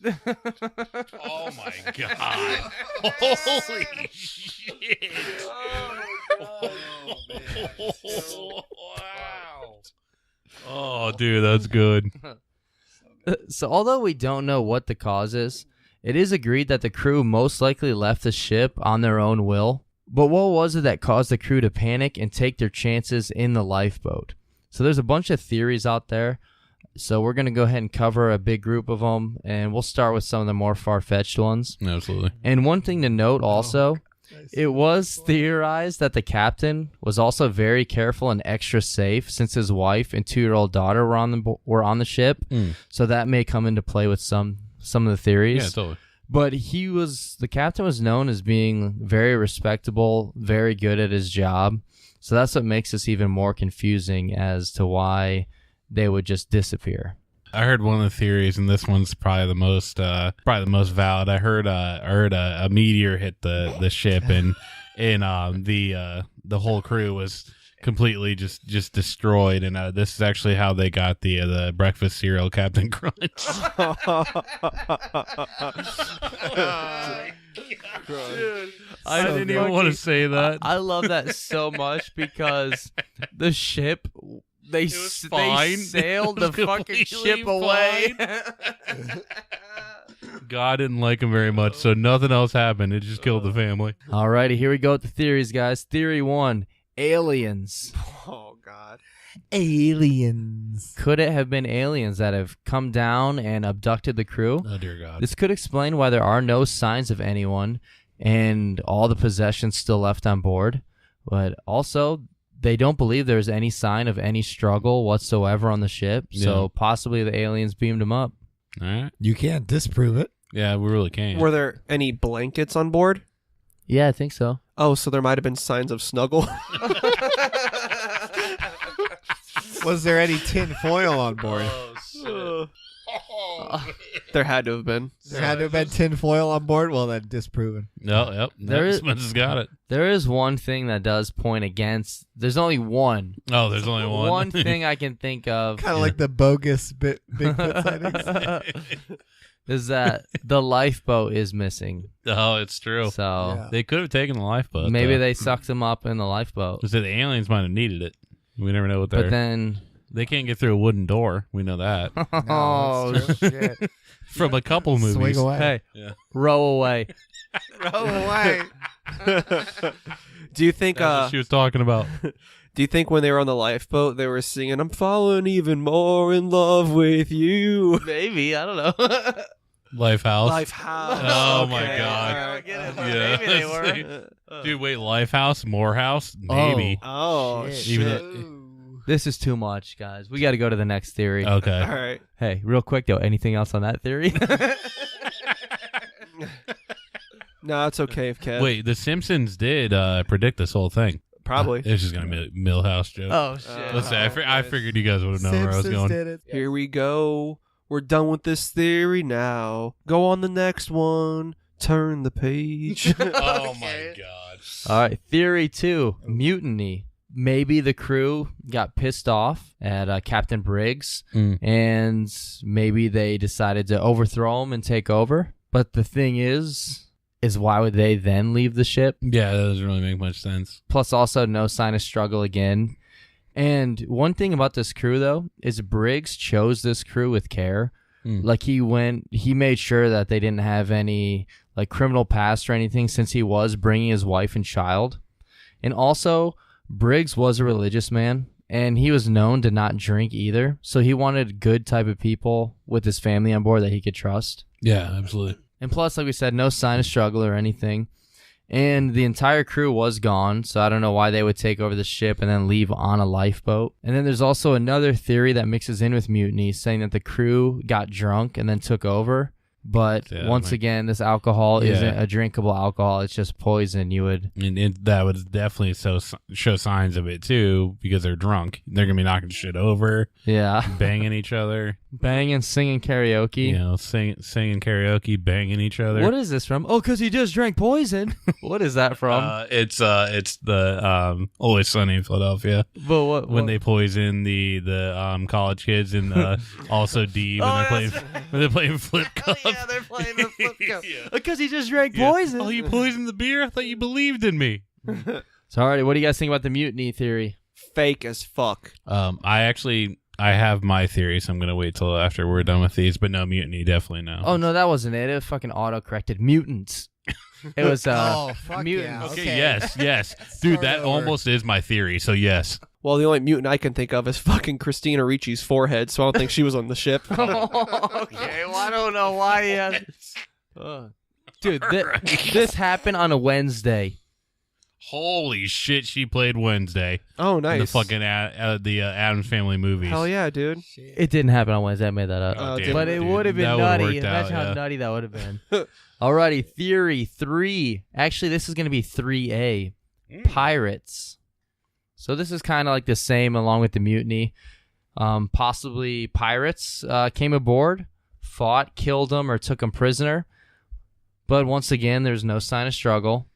Oh my God. Holy shit. Wow. Oh, dude, that's good. So although we don't know what the cause is, it is agreed that the crew most likely left the ship on their own will. But what was it that caused the crew to panic and take their chances in the lifeboat? So there's a bunch of theories out there. So we're going to go ahead and cover a big group of them, and we'll start with some of the more far-fetched ones. Absolutely. And one thing to note also, it was theorized that the captain was also very careful and extra safe since his wife and 2-year-old daughter were on the ship. So that may come into play with some of the theories. Yeah, totally. But the captain was known as being very respectable, very good at his job. So that's what makes this even more confusing as to why they would just disappear. I heard one of the theories, and this one's probably the most valid. I heard a meteor hit the ship, and the whole crew was completely just destroyed. And this is actually how they got the breakfast cereal Captain Crunch. Dude, I didn't even want to say that. I love that so much because the ship. They sailed the fucking ship away. God didn't like him very much, so nothing else happened. It just killed the family. Alrighty, here we go with the theories, guys. Theory 1, aliens. Oh, God. Aliens. Could it have been aliens that have come down and abducted the crew? Oh, dear God. This could explain why there are no signs of anyone and all the possessions still left on board. But also, they don't believe there's any sign of any struggle whatsoever on the ship, so possibly the aliens beamed them up. All right. You can't disprove it. Yeah, we really can't. Were there any blankets on board? Yeah, I think so. Oh, so there might have been signs of snuggle. Was there any tin foil on board? There had to have been. There had to have been tin foil on board? Well, then disproven. No, yep. Spencer's got it. There is one thing that does point against. There's only one. Oh, there's only one. One thing I can think of. Kind of like the bogus Bigfoot sightings. Is that the lifeboat is missing. Oh, it's true. So Yeah. They could have taken the lifeboat. maybe though. they sucked him up in the lifeboat. So the aliens might have needed it. We never know what they're... But then... They can't get through a wooden door. We know that. Oh, shit. From a couple movies. Swing away. Hey, Yeah. row away. Row away. Do you think? That's what she was talking about. Do you think when they were on the lifeboat, they were singing, "I'm falling even more in love with you"? Maybe. I don't know. Lifehouse. Lifehouse. Oh, Okay, my God. all right. Yeah. Maybe they were. Dude, wait. Lifehouse? Morehouse? Maybe. Oh, Shit. shit. Even This is too much, guys. We got to go to the next theory. Okay. All right. Hey, real quick, though. Anything else on that theory? No, it's okay, Kev. Wait, The Simpsons did predict this whole thing. Probably. It's just going to be a Millhouse joke. Oh, shit. Let's say, I figured you guys would have known where I was Simpsons going. did it. Here we go. We're done with this theory now. Go on the next one. Turn the page. Oh, my God. All right. Theory 2, mutiny. Maybe the crew got pissed off at Captain Briggs, and maybe they decided to overthrow him and take over. But the thing is why would they then leave the ship? Yeah, that doesn't really make much sense. Plus, also, no sign of struggle again. And one thing about this crew, though, is Briggs chose this crew with care. Like, he made sure that they didn't have any, like, criminal past or anything since he was bringing his wife and child. And also, Briggs was a religious man, and he was known to not drink either. So he wanted good type of people with his family on board that he could trust. Yeah, absolutely. And plus, like we said, no sign of struggle or anything. And the entire crew was gone, so I don't know why they would take over the ship and then leave on a lifeboat. And then there's also another theory that mixes in with mutiny, saying that the crew got drunk and then took over. But once again, this alcohol isn't a drinkable alcohol. It's just poison. You would... And that would definitely show signs of it, too, because they're drunk. They're going to be knocking shit over. Yeah. Banging each other. Banging, singing karaoke. You know, singing karaoke, banging each other. What is this from? Oh, because he just drank poison. What is that from? It's the Always Sunny in Philadelphia. But what? When they poison the college kids and also Dee when they're playing flip cup. Yeah, they're playing the flip cup. Because he just drank poison. Oh, you poisoned the beer? I thought you believed in me. So, alrighty, what do you guys think about the mutiny theory? Fake as fuck. I have my theory, so I'm going to wait till after we're done with these. But no, mutiny, definitely no. Oh, no, that wasn't it. It was fucking auto-corrected. Mutants. It was fuck mutants. yeah. Okay, yes. Dude, that almost is my theory, so yes. Well, the only mutant I can think of is fucking Christina Ricci's forehead, so I don't think she was on the ship. Okay, well, I don't know why he has... Dude, this happened on a Wednesday. Holy shit, she played Wednesday. Oh, In nice. the fucking the Addams Family movies. Hell yeah, dude. It didn't happen on Wednesday. I made that up. Oh, damn But it, it dude. would have been That would've nutty. worked out, Imagine how yeah. nutty that would have been. Alrighty, theory 3. Actually, this is going to be 3A. Pirates. So this is kind of like the same along with the mutiny. Possibly pirates came aboard, fought, killed them, or took them prisoner. But once again, there's no sign of struggle.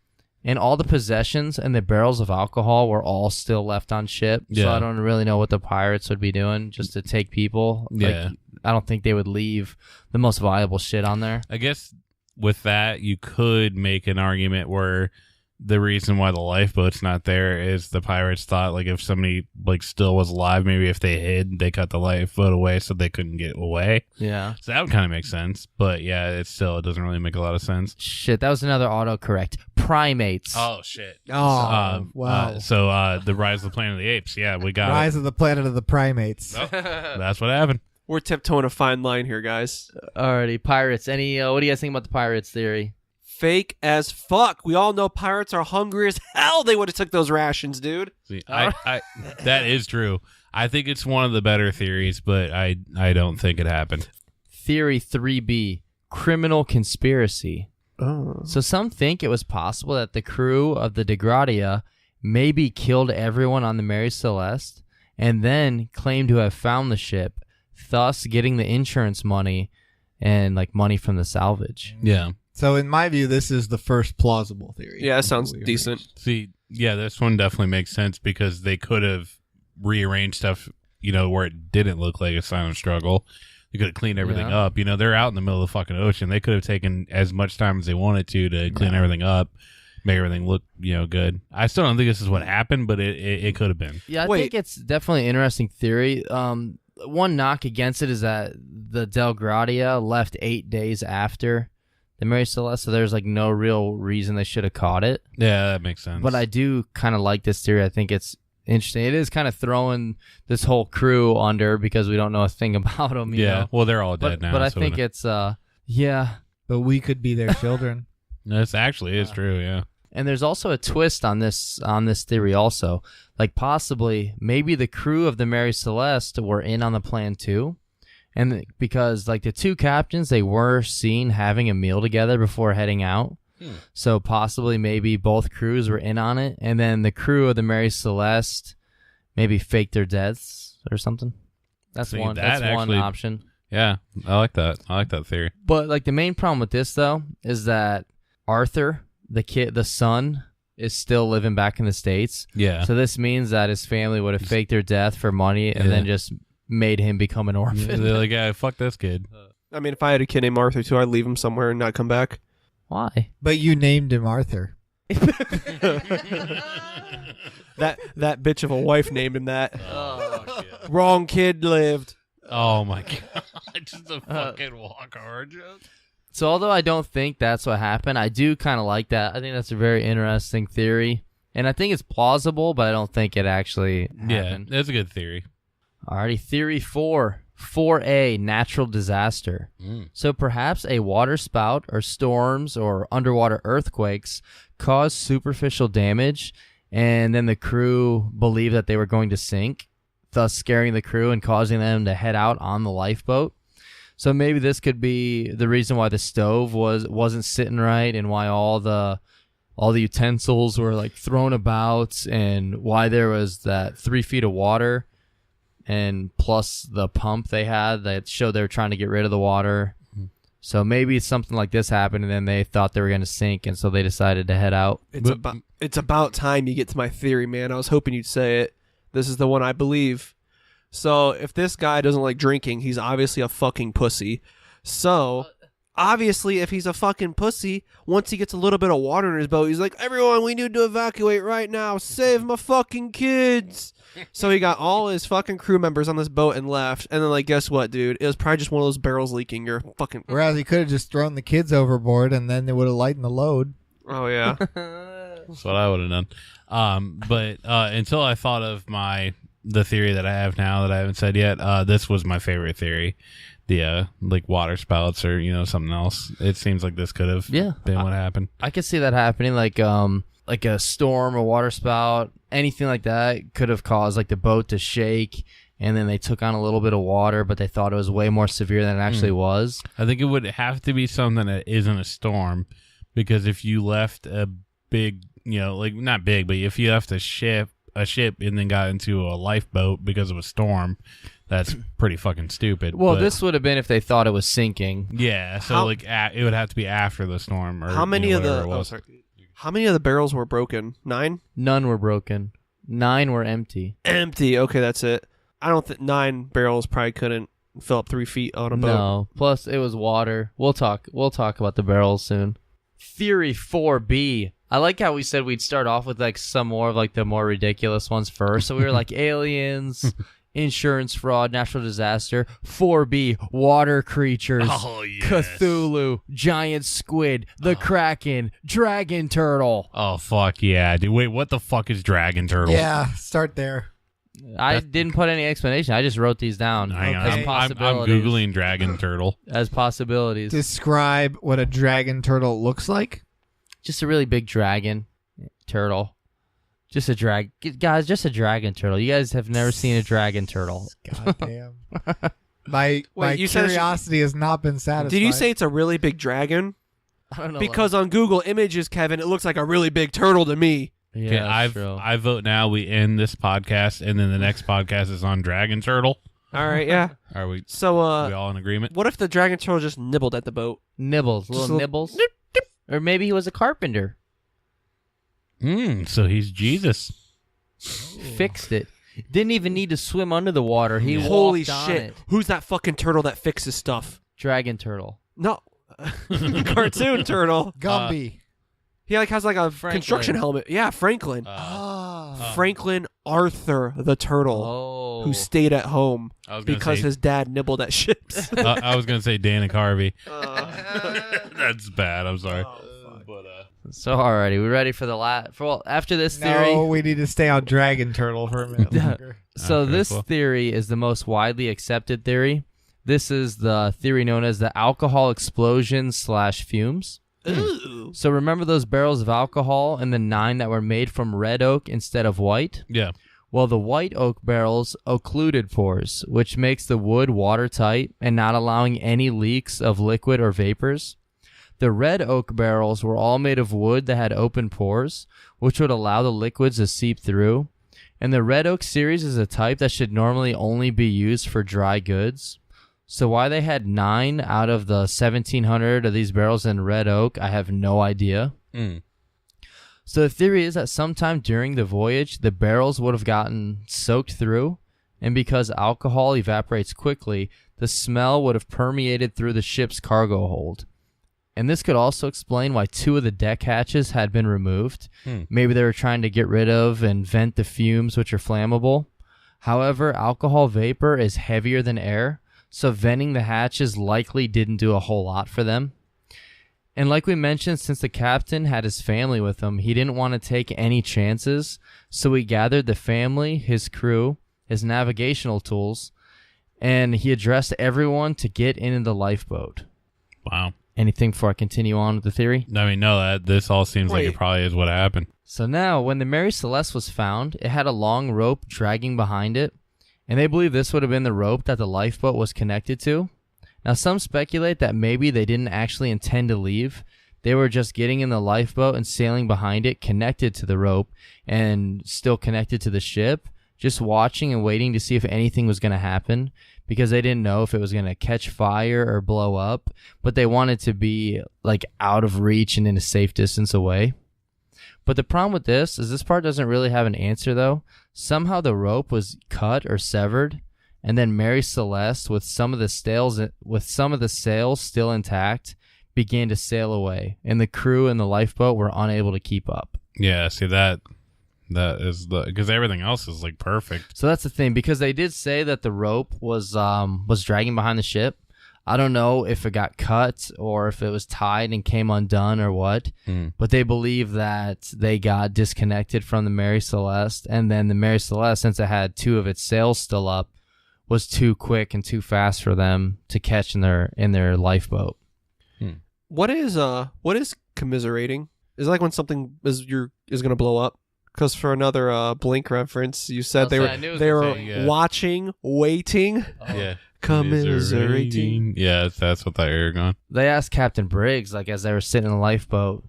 And all the possessions and the barrels of alcohol were all still left on ship. So Yeah. I don't really know what the pirates would be doing just to take people. Yeah. I don't think they would leave the most valuable shit on there. I guess with that, you could make an argument where the reason why the lifeboat's not there is the pirates thought, like, if somebody, like, still was alive, maybe if they hid, they cut the lifeboat away so they couldn't get away. Yeah. So that would kind of make sense. But, yeah, it doesn't really make a lot of sense. Shit, that was another autocorrect. Primates. Oh, shit. Oh, wow. So the Rise of the Planet of the Apes. Yeah, we got Rise it. of the Planet of the Primates. Oh, that's what happened. We're tiptoeing a fine line here, guys. Alrighty, pirates. What do you guys think about the pirates theory? Fake as fuck. We all know pirates are hungry as hell. They would have took those rations, dude. See, I that is true. I think it's one of the better theories, but I don't think it happened. Theory 3B, criminal conspiracy. Oh. So some think it was possible that the crew of the DeGradia maybe killed everyone on the Mary Celeste and then claimed to have found the ship, thus getting the insurance money and like money from the salvage. Yeah. So in my view, this is the first plausible theory. Yeah, that sounds decent. See, yeah, this one definitely makes sense because they could have rearranged stuff, where it didn't look like a silent struggle. They could have cleaned everything Yeah. up. They're out in the middle of the fucking ocean. They could have taken as much time as they wanted to clean everything up, make everything look, good. I still don't think this is what happened, but it could have been. Yeah, I Wait. think it's definitely an interesting theory. One knock against it is that the DeGradia left 8 days after the Mary Celeste, so there's like no real reason they should have caught it. Yeah, that makes sense. But I do kind of like this theory. I think it's interesting. It is kind of throwing this whole crew under because we don't know a thing about them. You know? Well, they're all dead now. But I so think it's, yeah. But we could be their children. This actually is true, yeah. And there's also a twist on this theory also. Like possibly, maybe the crew of the Mary Celeste were in on the plan too. And because like the two captains, they were seen having a meal together before heading out. So possibly maybe both crews were in on it. And then the crew of the Mary Celeste maybe faked their deaths or something. That's See, one actually- option. Yeah, I like that. I like that theory. But like the main problem with this though is that Arthur, the son, is still living back in the States. Yeah. So this means that his family would have faked their death for money and then just made him become an orphan. They're like, yeah, fuck this kid. I mean, if I had a kid named Arthur too, I'd leave him somewhere and not come back. Why? But you named him Arthur. That bitch of a wife named him that. Oh, Wrong kid lived. oh my god. Just a fucking walk hard joke. So although I don't think that's what happened, I do kind of like that. I think that's a very interesting theory. And I think it's plausible, but I don't think it actually happened. Yeah, that's a good theory. Alrighty, theory 4. 4A, natural disaster. So perhaps a water spout or storms or underwater earthquakes caused superficial damage, and then the crew believed that they were going to sink, thus scaring the crew and causing them to head out on the lifeboat. So maybe this could be the reason why the stove wasn't sitting right and why all the utensils were like thrown about and why there was that 3 feet of water and plus the pump they had that showed they were trying to get rid of the water. So maybe something like this happened and then they thought they were going to sink and so they decided to head out. It's about time you get to my theory, man. I was hoping you'd say it. This is the one I believe. So if this guy doesn't like drinking, he's obviously a fucking pussy. So obviously if he's a fucking pussy, once he gets a little bit of water in his boat, he's like, everyone, we need to evacuate right now. Save my fucking kids. So he got all his fucking crew members on this boat and left. And then like, guess what, dude? It was probably just one of those barrels leaking. You're fucking... Whereas he could have just thrown the kids overboard and then they would have lightened the load. Oh, yeah. That's what I would have done. But until I thought of the theory that I have now that I haven't said yet, this was my favorite theory. The like water spouts or something else. It seems like this could have been what happened. I could see that happening. Like like a storm or water spout, anything like that could have caused like the boat to shake. And then they took on a little bit of water, but they thought it was way more severe than it actually was. I think it would have to be something that isn't a storm, because if you left a big, like not big, but if you left a ship and then got into a lifeboat because of a storm, that's pretty fucking stupid. Well, but, this would have been if they thought it was sinking. Yeah, so it would have to be after the storm. Or, how many of how many of the barrels were broken? 9? None were broken. 9 were empty. Empty. Okay, that's it. I don't think 9 barrels probably couldn't fill up 3 feet on a boat. No. Plus, it was water. We'll talk about the barrels soon. Theory 4B. I like how we said we'd start off with like some more of like the more ridiculous ones first. So we were like aliens, insurance fraud, natural disaster. 4B, water creatures. Oh, yes. Cthulhu, giant squid, the Kraken, dragon turtle. Oh, fuck yeah, dude. Wait, what the fuck is dragon turtle? Yeah, start there. I didn't put any explanation. I just wrote these down Hang on. as I'm possibilities. Googling dragon turtle. As possibilities. Describe what a dragon turtle looks like. Just a really big dragon turtle. Just a guys, just a dragon turtle. You guys have never seen a dragon turtle. God damn. My you said curiosity has not been satisfied. Did you say it's a really big dragon? I don't know. Because on Google Images, Kevin, it looks like a really big turtle to me. Yeah, Okay, that's true. I vote now we end this podcast, and then the next podcast is on dragon turtle. All right, yeah. Are we So, we all in agreement? what if the dragon turtle just nibbled at the boat? Nibbles, little nibbles. Or maybe he was a carpenter. So he's Jesus. Fixed it. Didn't even need to swim under the water. He Holy walked on shit. it. Who's that fucking turtle that fixes stuff? Dragon turtle. No. Cartoon turtle. Gumby. He like has like a Franklin. construction helmet. Yeah, Franklin. Franklin Arthur the turtle, Oh. who stayed at home I was gonna because say, his dad nibbled at ships. I was gonna say Dana Carvey. That's bad. I'm sorry. So, alrighty, we ready for the after this theory? No, we need to stay on dragon turtle for a minute longer. So Okay, this cool. theory is the most widely accepted theory. This is the theory known as the alcohol explosion / fumes. Ooh. So remember those barrels of alcohol and the 9 that were made from red oak instead of white? Yeah. Well, the white oak barrels occluded pores, which makes the wood watertight and not allowing any leaks of liquid or vapors. The red oak barrels were all made of wood that had open pores, which would allow the liquids to seep through. And the red oak series is a type that should normally only be used for dry goods. So why they had 9 out of the 1,700 of these barrels in red oak, I have no idea. So the theory is that sometime during the voyage, the barrels would have gotten soaked through, and because alcohol evaporates quickly, the smell would have permeated through the ship's cargo hold. And this could also explain why 2 of the deck hatches had been removed. Maybe they were trying to get rid of and vent the fumes, which are flammable. However, alcohol vapor is heavier than air, so venting the hatches likely didn't do a whole lot for them. And like we mentioned, since the captain had his family with him, he didn't want to take any chances, so he gathered the family, his crew, his navigational tools, and he addressed everyone to get into the lifeboat. Wow. Anything before I continue on with the theory? I mean, no, that this all seems like it probably is what happened. So now, when the Mary Celeste was found, it had a long rope dragging behind it, and they believe this would have been the rope that the lifeboat was connected to. Now, some speculate that maybe they didn't actually intend to leave. They were just getting in the lifeboat and sailing behind it, connected to the rope, and still connected to the ship, just watching and waiting to see if anything was going to happen, because they didn't know if it was going to catch fire or blow up, but they wanted to be like out of reach and in a safe distance away. But the problem with this is this part doesn't really have an answer, though. Somehow the rope was cut or severed, and then Mary Celeste, with some of the sails still intact, began to sail away, and the crew and the lifeboat were unable to keep up. Yeah, see that is because everything else is like perfect. So that's the thing, because they did say that the rope was dragging behind the ship. I don't know if it got cut or if it was tied and came undone or what, but they believe that they got disconnected from the Mary Celeste, and then the Mary Celeste, since it had 2 of its sails still up, was too quick and too fast for them to catch in their lifeboat. What is commiserating? Is it like when something is gonna blow up? Because for another Blink reference, you said they were watching, waiting, commiserating. Yeah, that's what that you're going. They asked Captain Briggs, like as they were sitting in the lifeboat,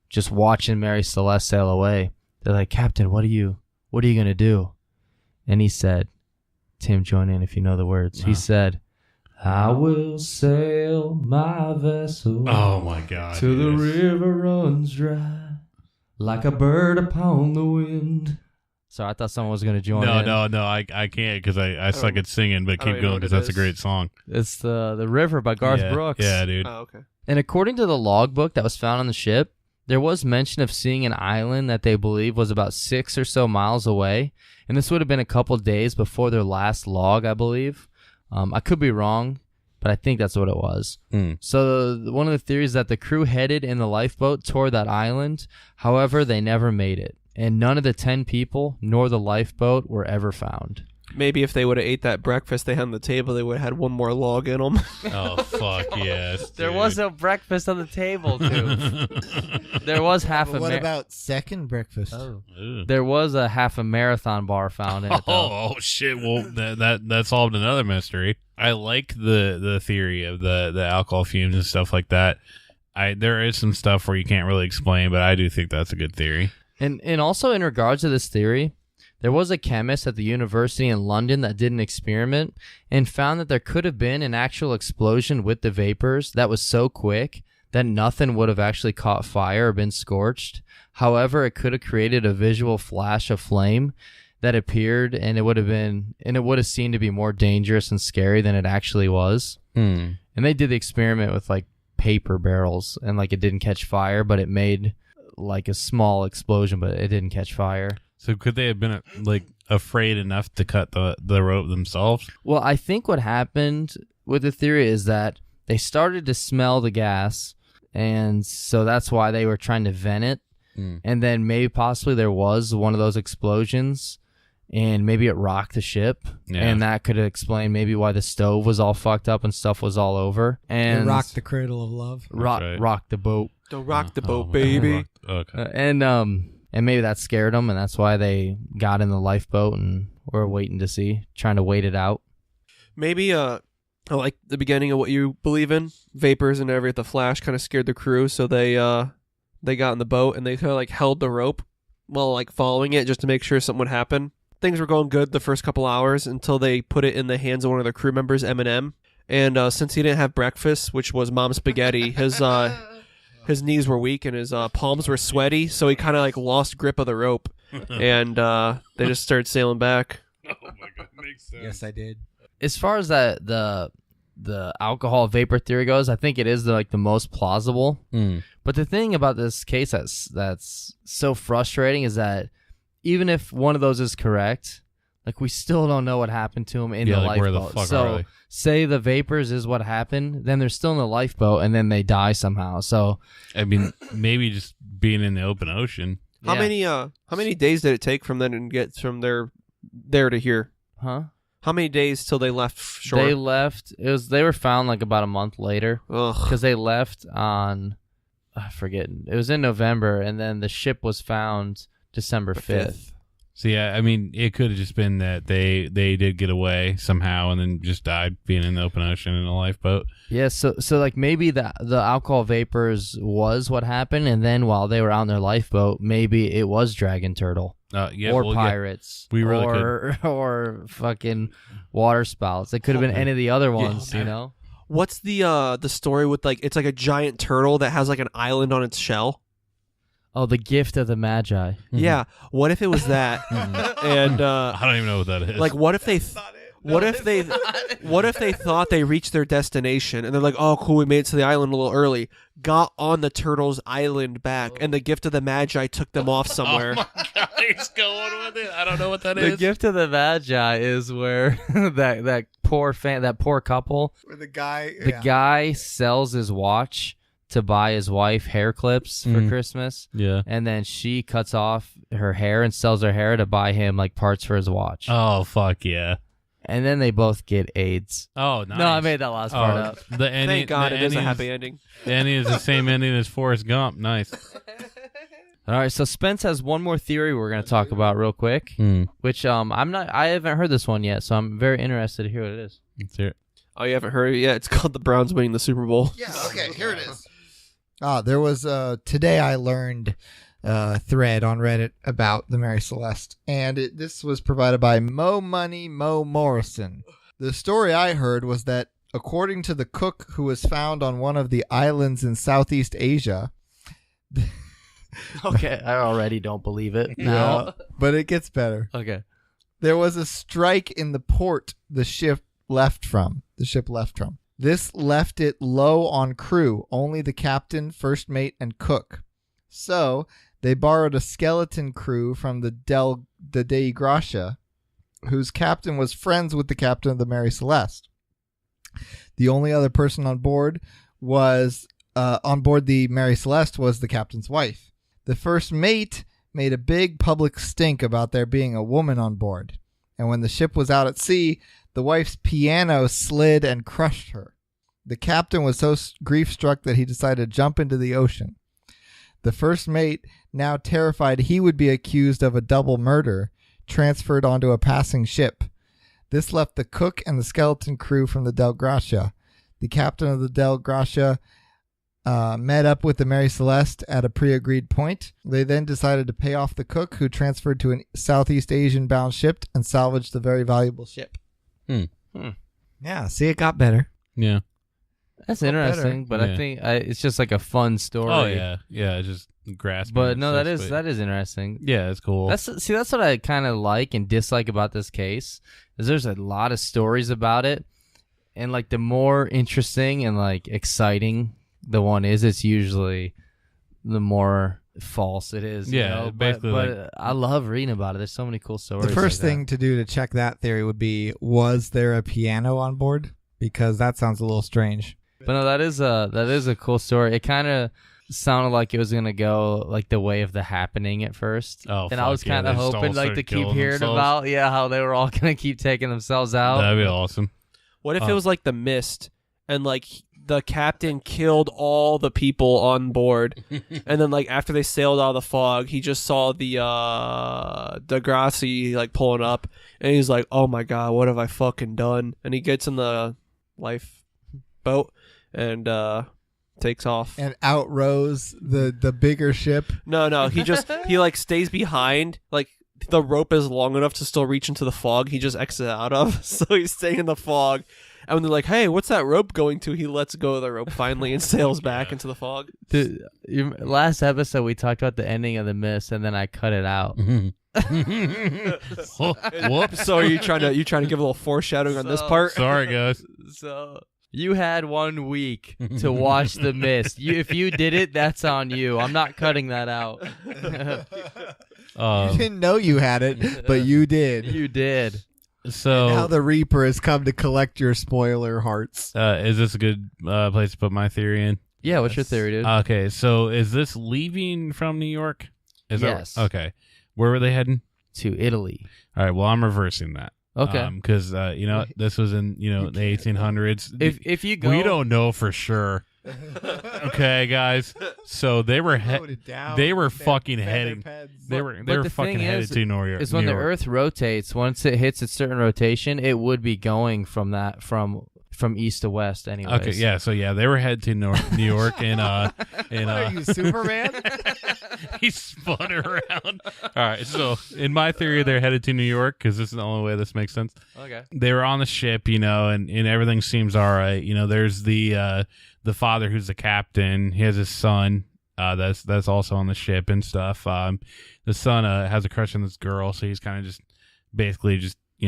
just watching Mary Celeste sail away. They're like, Captain, what are you gonna do? And he said, Tim, join in if you know the words. He said, I will sail my vessel. Oh my God! Till the river runs dry. Like a bird upon the wind. So I thought someone was going to join in. No, I can't because I suck at singing, but keep going because that's a great song. It's the River by Garth Brooks. Yeah, dude. Oh, okay. And according to the logbook that was found on the ship, there was mention of seeing an island that they believe was about 6 or so miles away. And this would have been a couple days before their last log, I believe. I could be wrong, but I think that's what it was. So one of the theories is that the crew headed in the lifeboat toward that island. However, they never made it. And none of the 10 people nor the lifeboat were ever found. Maybe if they would have ate that breakfast they had on the table, they would have had one more log in them. Oh, fuck yes. There was no breakfast on the table, dude. There was half a... What about second breakfast? Oh. There was a half a marathon bar found in it, though. Oh, shit. Well, that solved another mystery. I like the theory of the alcohol fumes and stuff like that. There is some stuff where you can't really explain, but I do think that's a good theory. And also in regards to this theory, there was a chemist at the university in London that did an experiment and found that there could have been an actual explosion with the vapors that was so quick that nothing would have actually caught fire or been scorched. However, it could have created a visual flash of flame that appeared, and it would have seemed to be more dangerous and scary than it actually was. And they did the experiment with like paper barrels, and like it didn't catch fire, but it made like a small explosion, but it didn't catch fire. So could they have been like afraid enough to cut the rope themselves? Well, I think what happened with the theory is that they started to smell the gas, and so that's why they were trying to vent it. And then maybe possibly there was one of those explosions, and maybe it rocked the ship, and that could explain maybe why the stove was all fucked up and stuff was all over. And it rocked the cradle of love. Rocked the boat. Don't rock the boat, baby. Okay. And maybe that scared them, and that's why they got in the lifeboat and were waiting to see, trying to wait it out. Maybe I like the beginning of what you believe in. Vapors and the flash kind of scared the crew, so they got in the boat and they kind of like held the rope while like following it just to make sure something would happen. Things were going good the first couple hours until they put it in the hands of one of the crew members, Eminem. And since he didn't have breakfast, which was mom's spaghetti, his knees were weak and his palms were sweaty, so he kind of like lost grip of the rope, and they just started sailing back. Oh my God, makes sense. Yes, I did. As far as that the alcohol vapor theory goes, I think it is the most plausible. But the thing about this case that's so frustrating is that even if one of those is correct, like we still don't know what happened to him in the lifeboat. Where the fuck so are they? Say the vapors is what happened, then they're still in the lifeboat and then they die somehow. So I mean, maybe just being in the open ocean. How many days did it take from then and get from there to here? Huh? How many days till they left shore? They left. They were found like about a month later. Because they left on, I forget. It was in November, and then the ship was found December 5th. So yeah, I mean, it could have just been that they did get away somehow and then just died being in the open ocean in a lifeboat. Yeah, so like maybe the alcohol vapors was what happened, and then while they were out in their lifeboat, maybe it was dragon turtle. Pirates. We really could. Or fucking water spouts. It could have been any of the other ones, you know? What's the story with like, it's like a giant turtle that has like an island on its shell? Oh, the gift of the Magi. Yeah. What if it was that? And I don't even know what that is. Like, what if they thought they reached their destination and they're like, oh, cool, we made it to the island a little early, got on the turtle's island back, and the gift of the Magi took them off somewhere. Oh my God, he's going with it. I don't know what that is. is. The gift of the Magi is where that poor couple, where the guy sells his watch to buy his wife hair clips for Christmas. Yeah. And then she cuts off her hair and sells her hair to buy him like parts for his watch. Oh, fuck yeah. And then they both get AIDS. Oh, nice. No, I made that last part up. Thank God it is a happy ending. The ending is the same ending as Forrest Gump. Nice. All right, so Spence has one more theory we're going to talk about real quick, which I haven't heard this one yet, so I'm very interested to hear what it is. Let's hear it. Oh, you haven't heard it yet? It's called the Browns winning the Super Bowl. Yeah, okay, here it is. There was today I learned a thread on Reddit about the Mary Celeste, and this was provided by Mo Money Mo Morrison. The story I heard was that according to the cook who was found on one of the islands in Southeast Asia. Okay, I already don't believe it now. Yeah, but it gets better. Okay. There was a strike in the port the ship left from. This left it low on crew, only the captain, first mate, and cook. So they borrowed a skeleton crew from the Dei Gracia, whose captain was friends with the captain of the Mary Celeste. The only other person on board the Mary Celeste was the captain's wife. The first mate made a big public stink about there being a woman on board, and when the ship was out at sea, the wife's piano slid and crushed her. The captain was so grief-struck that he decided to jump into the ocean. The first mate, now terrified he would be accused of a double murder, transferred onto a passing ship. This left the cook and the skeleton crew from the Dei Gracia. The captain of the Dei Gracia met up with the Mary Celeste at a pre-agreed point. They then decided to pay off the cook, who transferred to a Southeast Asian-bound ship and salvaged the very valuable ship. Yeah, see, it got better. Yeah. That's interesting, but I think it's just like a fun story. Oh yeah, just grasping. But no, that is interesting. Yeah, it's cool. That's what I kind of like and dislike about this case is there's a lot of stories about it, and like the more interesting and like exciting the one is, it's usually the more false it is. Yeah, you know? basically. But I love reading about it. There's so many cool stories. The first thing to do to check that theory would be, was there a piano on board? Because that sounds a little strange. But no, that is a cool story. It kind of sounded like it was gonna go like the way of The Happening at first. Oh, and I was kind of hoping like to keep hearing about how they were all gonna keep taking themselves out. That'd be awesome. What if it was like The Mist and like the captain killed all the people on board, and then like after they sailed out of the fog, he just saw the Degrassi like pulling up, and he's like, "Oh my god, what have I fucking done?" And he gets in the lifeboat and takes off and outrows the bigger ship. No, he like stays behind, like the rope is long enough to still reach into the fog he just exits out of, so he's staying in the fog. And when they're like, "Hey, what's that rope going to?" he lets go of the rope finally and sails back into the fog. Last episode we talked about the ending of The Mist, and then I cut it out. Whoops. So are you trying to give a little foreshadowing on this part? Sorry, guys. So you had 1 week to watch The Mist. If you did it, that's on you. I'm not cutting that out. You didn't know you had it, but you did. You did. So and now the Reaper has come to collect your spoiler hearts. Is this a good place to put my theory in? Yeah, what's your theory, dude? Okay, so is this leaving from New York? Yes. Okay. Where were they heading? To Italy. All right, well, I'm reversing that. Okay. Because, this was in, the 1800s. If you go... We don't know for sure. Okay, guys. So they were fucking heading. They were fucking headed to New York. Is when the Earth rotates, once it hits its certain rotation, it would be going from east to west anyways. Okay, yeah. So yeah, they were headed to New York and are you, Superman? He spun around. All right. So in my theory, they're headed to New York because this is the only way this makes sense. Okay. They were on the ship, and everything seems all right. There's the father who's the captain. He has his son. That's also on the ship and stuff. The son has a crush on this girl, so he's kind of just basically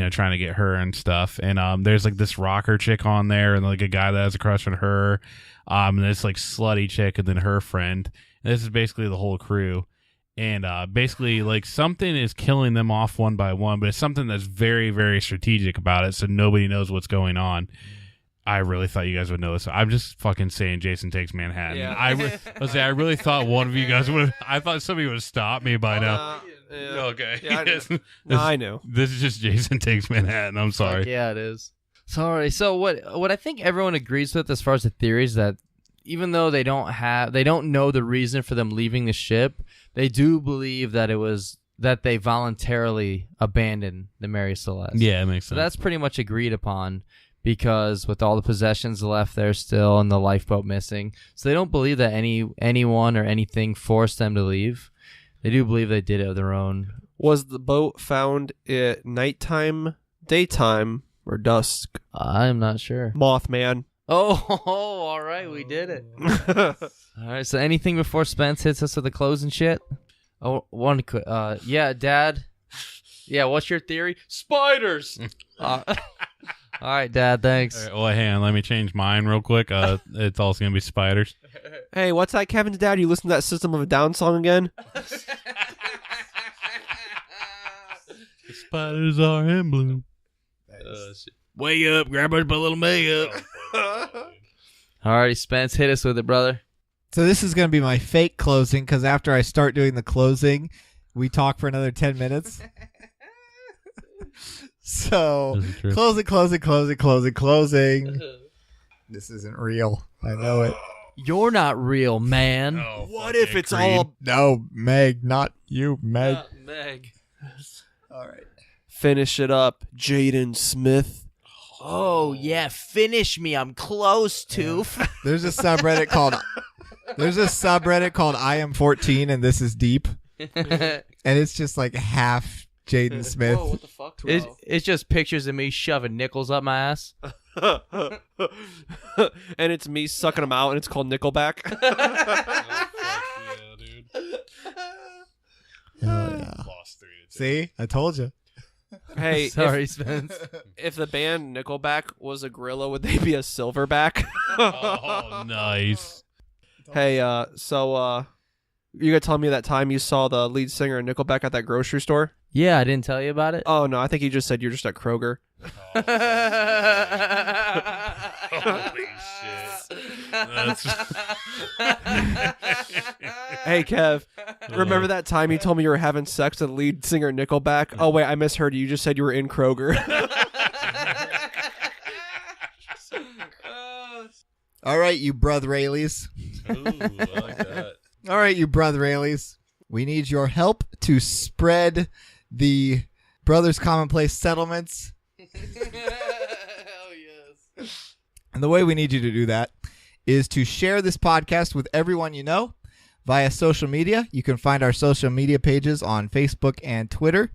trying to get her and stuff. And there's like this rocker chick on there, and like a guy that has a crush on her. And this like slutty chick, and then her friend. And this is basically the whole crew. And basically, like something is killing them off one by one, but it's something that's very, very strategic about it, so nobody knows what's going on. I really thought you guys would know this. I'm just fucking saying Jason Takes Manhattan. Yeah. I really thought one of you guys would have. I thought somebody would have stopped me by now. Yeah. Okay. Yeah, I knew. This is just Jason Takes Manhattan. I'm sorry. Yeah, it is. Sorry. So what I think everyone agrees with as far as the theories that even though they don't know the reason for them leaving the ship, they do believe that it was that they voluntarily abandoned the Mary Celeste. Yeah, it makes sense. So that's pretty much agreed upon, because with all the possessions left there still and the lifeboat missing, so they don't believe that anyone or anything forced them to leave. They do believe they did it of their own. Was the boat found at nighttime, daytime, or dusk? I'm not sure. Mothman. Oh, all right, we did it. All right, so anything before Spence hits us with the closing shit? Oh, one quick. Yeah, Dad. Yeah, what's your theory? Spiders. All right, Dad. Thanks. All right, well, hang on. Let me change mine real quick. It's also gonna be spiders. Hey, what's that, Kevin's dad? You listen to that System of a Down song again? The spiders are in bloom. Way up, grab us a little May up. Alrighty, Spence, hit us with it, brother. So this is going to be my fake closing, because after I start doing the closing, we talk for another 10 minutes. So, closing. This isn't real. I know it. You're not real, man. Oh, What if it's all... No, Meg, not you, Meg. Meg. All right. Finish it up, Jaden Smith. Oh, yeah, finish me. I'm close, Toof. There's a subreddit called I Am 14 and This Is Deep. And it's just like half Jaden Smith. Whoa, what the fuck? It's just pictures of me shoving nickels up my ass. And it's me sucking them out, and it's called Nickelback. See? I told you. Hey, Sorry, Spence. if the band Nickelback was a gorilla, would they be a silverback? Oh, nice. Hey, so you gonna tell me that time you saw the lead singer of Nickelback at that grocery store? Yeah, I didn't tell you about it. Oh no, I think you just said you're just at Kroger. Holy shit. Hey Kev, remember that time you told me you were having sex with the lead singer of Nickelback? Oh wait, I misheard you. You just said you were in Kroger. All right, you brother-alies. Ooh, I like that. All right, you brother-alies. We need your help to spread the Brothers Commonplace settlements. Hell yes. And the way we need you to do that is to share this podcast with everyone you know via social media. You can find our social media pages on Facebook and Twitter.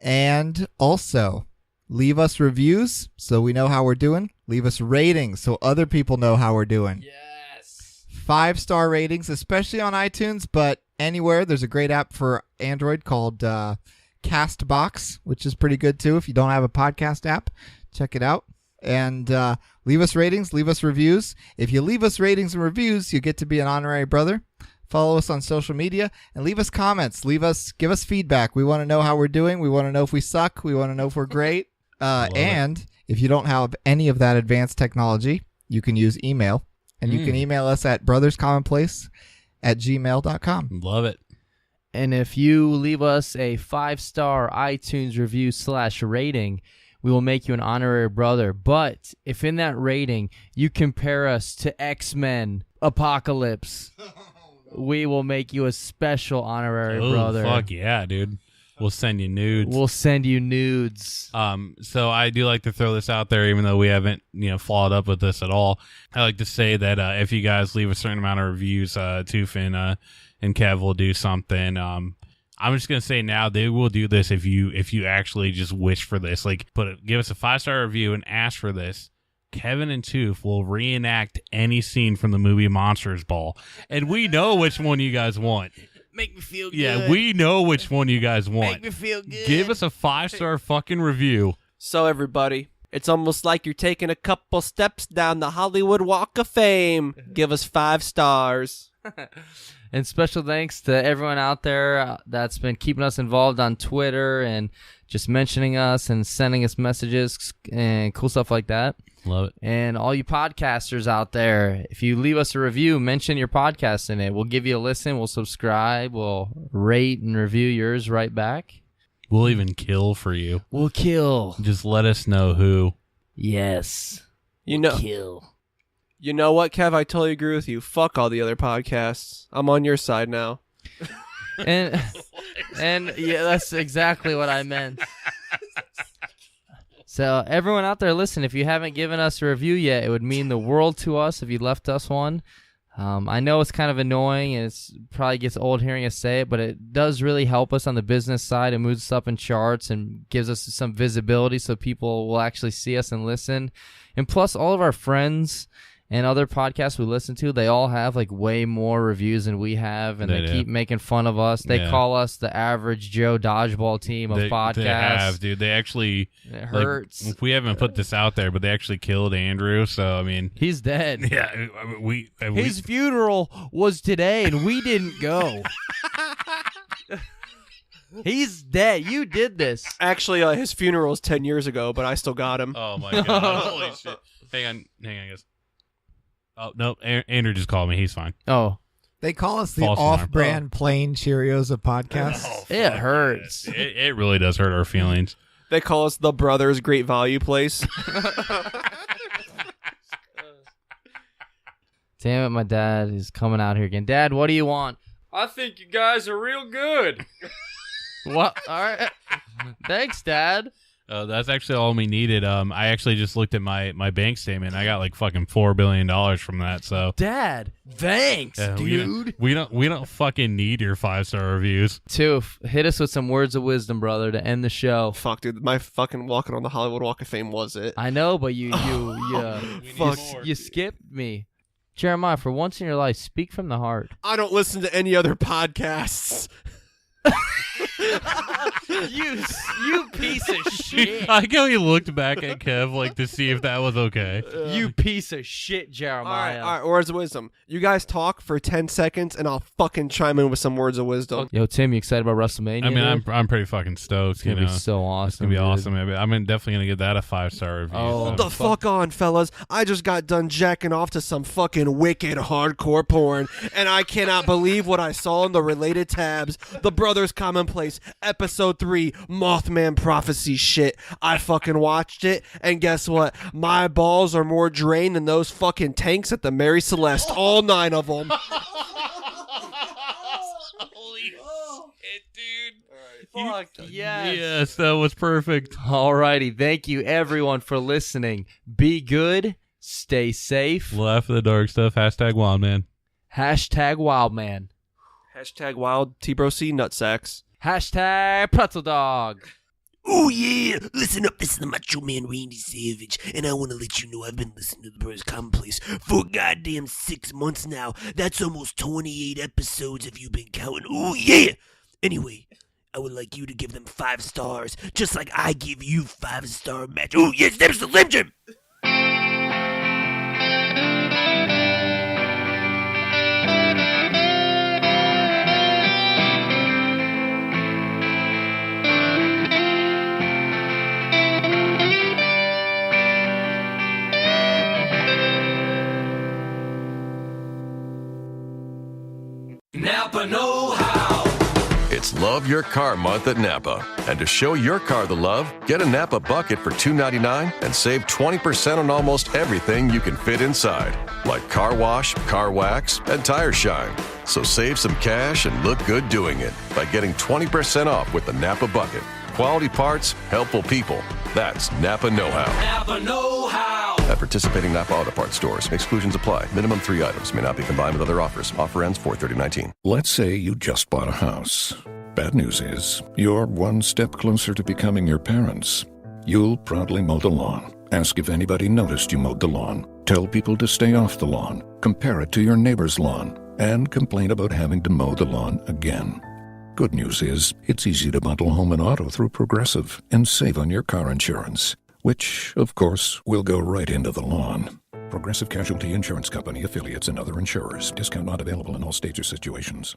And also, leave us reviews so we know how we're doing. Leave us ratings so other people know how we're doing. Yes. 5-star ratings, especially on iTunes, but anywhere. There's a great app for Android called Castbox, which is pretty good too. If you don't have a podcast app, check it out. And leave us ratings, leave us reviews. If you leave us ratings and reviews, you get to be an honorary brother. Follow us on social media and leave us comments. Give us feedback. We want to know how we're doing. We want to know if we suck. We want to know if we're great. And if you don't have any of that advanced technology, you can use email. And you can email us at brotherscommonplace@gmail.com. Love it. And if you leave us a 5-star iTunes review / rating, we will make you an honorary brother. But if in that rating you compare us to X-Men Apocalypse, we will make you a special honorary brother. Fuck yeah, dude. We'll send you nudes. We'll send you nudes. So I do like to throw this out there, even though we haven't, followed up with this at all. I like to say that if you guys leave a certain amount of reviews, Toof and Kev will do something. I'm just gonna say now they will do this if you actually just wish for this. Like, give us a 5-star review and ask for this. Kevin and Toof will reenact any scene from the movie Monsters Ball, and we know which one you guys want. Make me feel good. Yeah, we know which one you guys want. Make me feel good. Give us a 5-star fucking review. So everybody, it's almost like you're taking a couple steps down the Hollywood Walk of Fame. Give us 5 stars. And special thanks to everyone out there that's been keeping us involved on Twitter and just mentioning us and sending us messages and cool stuff like that. Love it. And all you podcasters out there, if you leave us a review, mention your podcast in it. We'll give you a listen. We'll subscribe. We'll rate and review yours right back. We'll even kill for you. We'll kill. Just let us know who. Yes. You know, Kill. You know what, Kev? I totally agree with you. Fuck all the other podcasts. I'm on your side now. And yeah, that's exactly what I meant. So everyone out there, listen, if you haven't given us a review yet, it would mean the world to us if you left us one. I know it's kind of annoying and it's probably gets old hearing us say it, but it does really help us on the business side. It moves us up in charts and gives us some visibility so people will actually see us and listen. And plus, all of our friends and other podcasts we listen to, they all have like way more reviews than we have, and they keep making fun of us. They call us the average Joe dodgeball team of podcasts. They have, dude. They actually, it hurts. Like, we haven't put this out there, but they actually killed Andrew. So I mean, he's dead. Yeah, his funeral was today, and we didn't go. He's dead. You did this. Actually, his funeral was 10 years ago, but I still got him. Oh my god! Holy shit! Hang on, guys. Oh, no, Andrew just called me. He's fine. Oh. They call us the False alarm. off-brand plain Cheerios of podcasts. Oh, it hurts. It really does hurt our feelings. They call us the Brothers Great Value Place. Damn it, my dad is coming out here again. Dad, what do you want? I think you guys are real good. What? All right. Thanks, Dad. That's actually all we needed. I actually just looked at my bank statement. I got like fucking $4 billion from that. So, Dad, thanks, dude. We don't fucking need your 5-star reviews. Toof, hit us with some words of wisdom, brother, to end the show. Fuck, dude, my fucking walking on the Hollywood Walk of Fame was it. I know, but you skipped me. Jeremiah, for once in your life, speak from the heart. I don't listen to any other podcasts. you piece of shit. I like how he looked back at Kev like to see if that was okay. You piece of shit, Jeremiah. All right, words of wisdom. You guys talk for 10 seconds, and I'll fucking chime in with some words of wisdom. Yo, Tim, you excited about WrestleMania? I mean, I'm pretty fucking stoked. It's gonna be so awesome. It's gonna be awesome. I'm definitely gonna get that a 5-star review. Oh, Hold the fuck on, fellas. I just got done jacking off to some fucking wicked hardcore porn, and I cannot believe what I saw in the related tabs. The Brothers Commonplace, Episode 3, Mothman Prophecy shit. I fucking watched it, and guess what? My balls are more drained than those fucking tanks at the Mary Celeste. All 9 of them. Holy shit, dude. Fuck, yes. Yes, that was perfect. Alrighty, thank you everyone for listening. Be good, stay safe. Laugh at the dark stuff. #Wildman. #Wildman. #Wild T-Bro C Nutsacks. #Pretzel Dog. Oh yeah, listen up, this is the Macho Man Randy Savage, and I want to let you know I've been listening to the Brothers Commonplace for goddamn 6 months now. That's almost 28 episodes if you've been counting. Oh yeah! Anyway, I would like you to give them 5 stars, just like I give you 5-star match. Oh yes, there's the Slim Jim! Napa know-how. It's Love Your Car Month at Napa. And to show your car the love, get a Napa bucket for $2.99 and save 20% on almost everything you can fit inside, like car wash, car wax, and tire shine. So save some cash and look good doing it by getting 20% off with the Napa bucket. Quality parts, helpful people. That's Napa know-how. Napa know-how. At participating Napa Auto Parts stores, exclusions apply. Minimum 3 items may not be combined with other offers. Offer ends 4/30/19. Let's say you just bought a house. Bad news is, you're one step closer to becoming your parents. You'll proudly mow the lawn. Ask if anybody noticed you mowed the lawn. Tell people to stay off the lawn. Compare it to your neighbor's lawn. And complain about having to mow the lawn again. Good news is, it's easy to bundle home and auto through Progressive and save on your car insurance, which, of course, will go right into the lawn. Progressive Casualty Insurance Company, affiliates, and other insurers. Discount not available in all states or situations.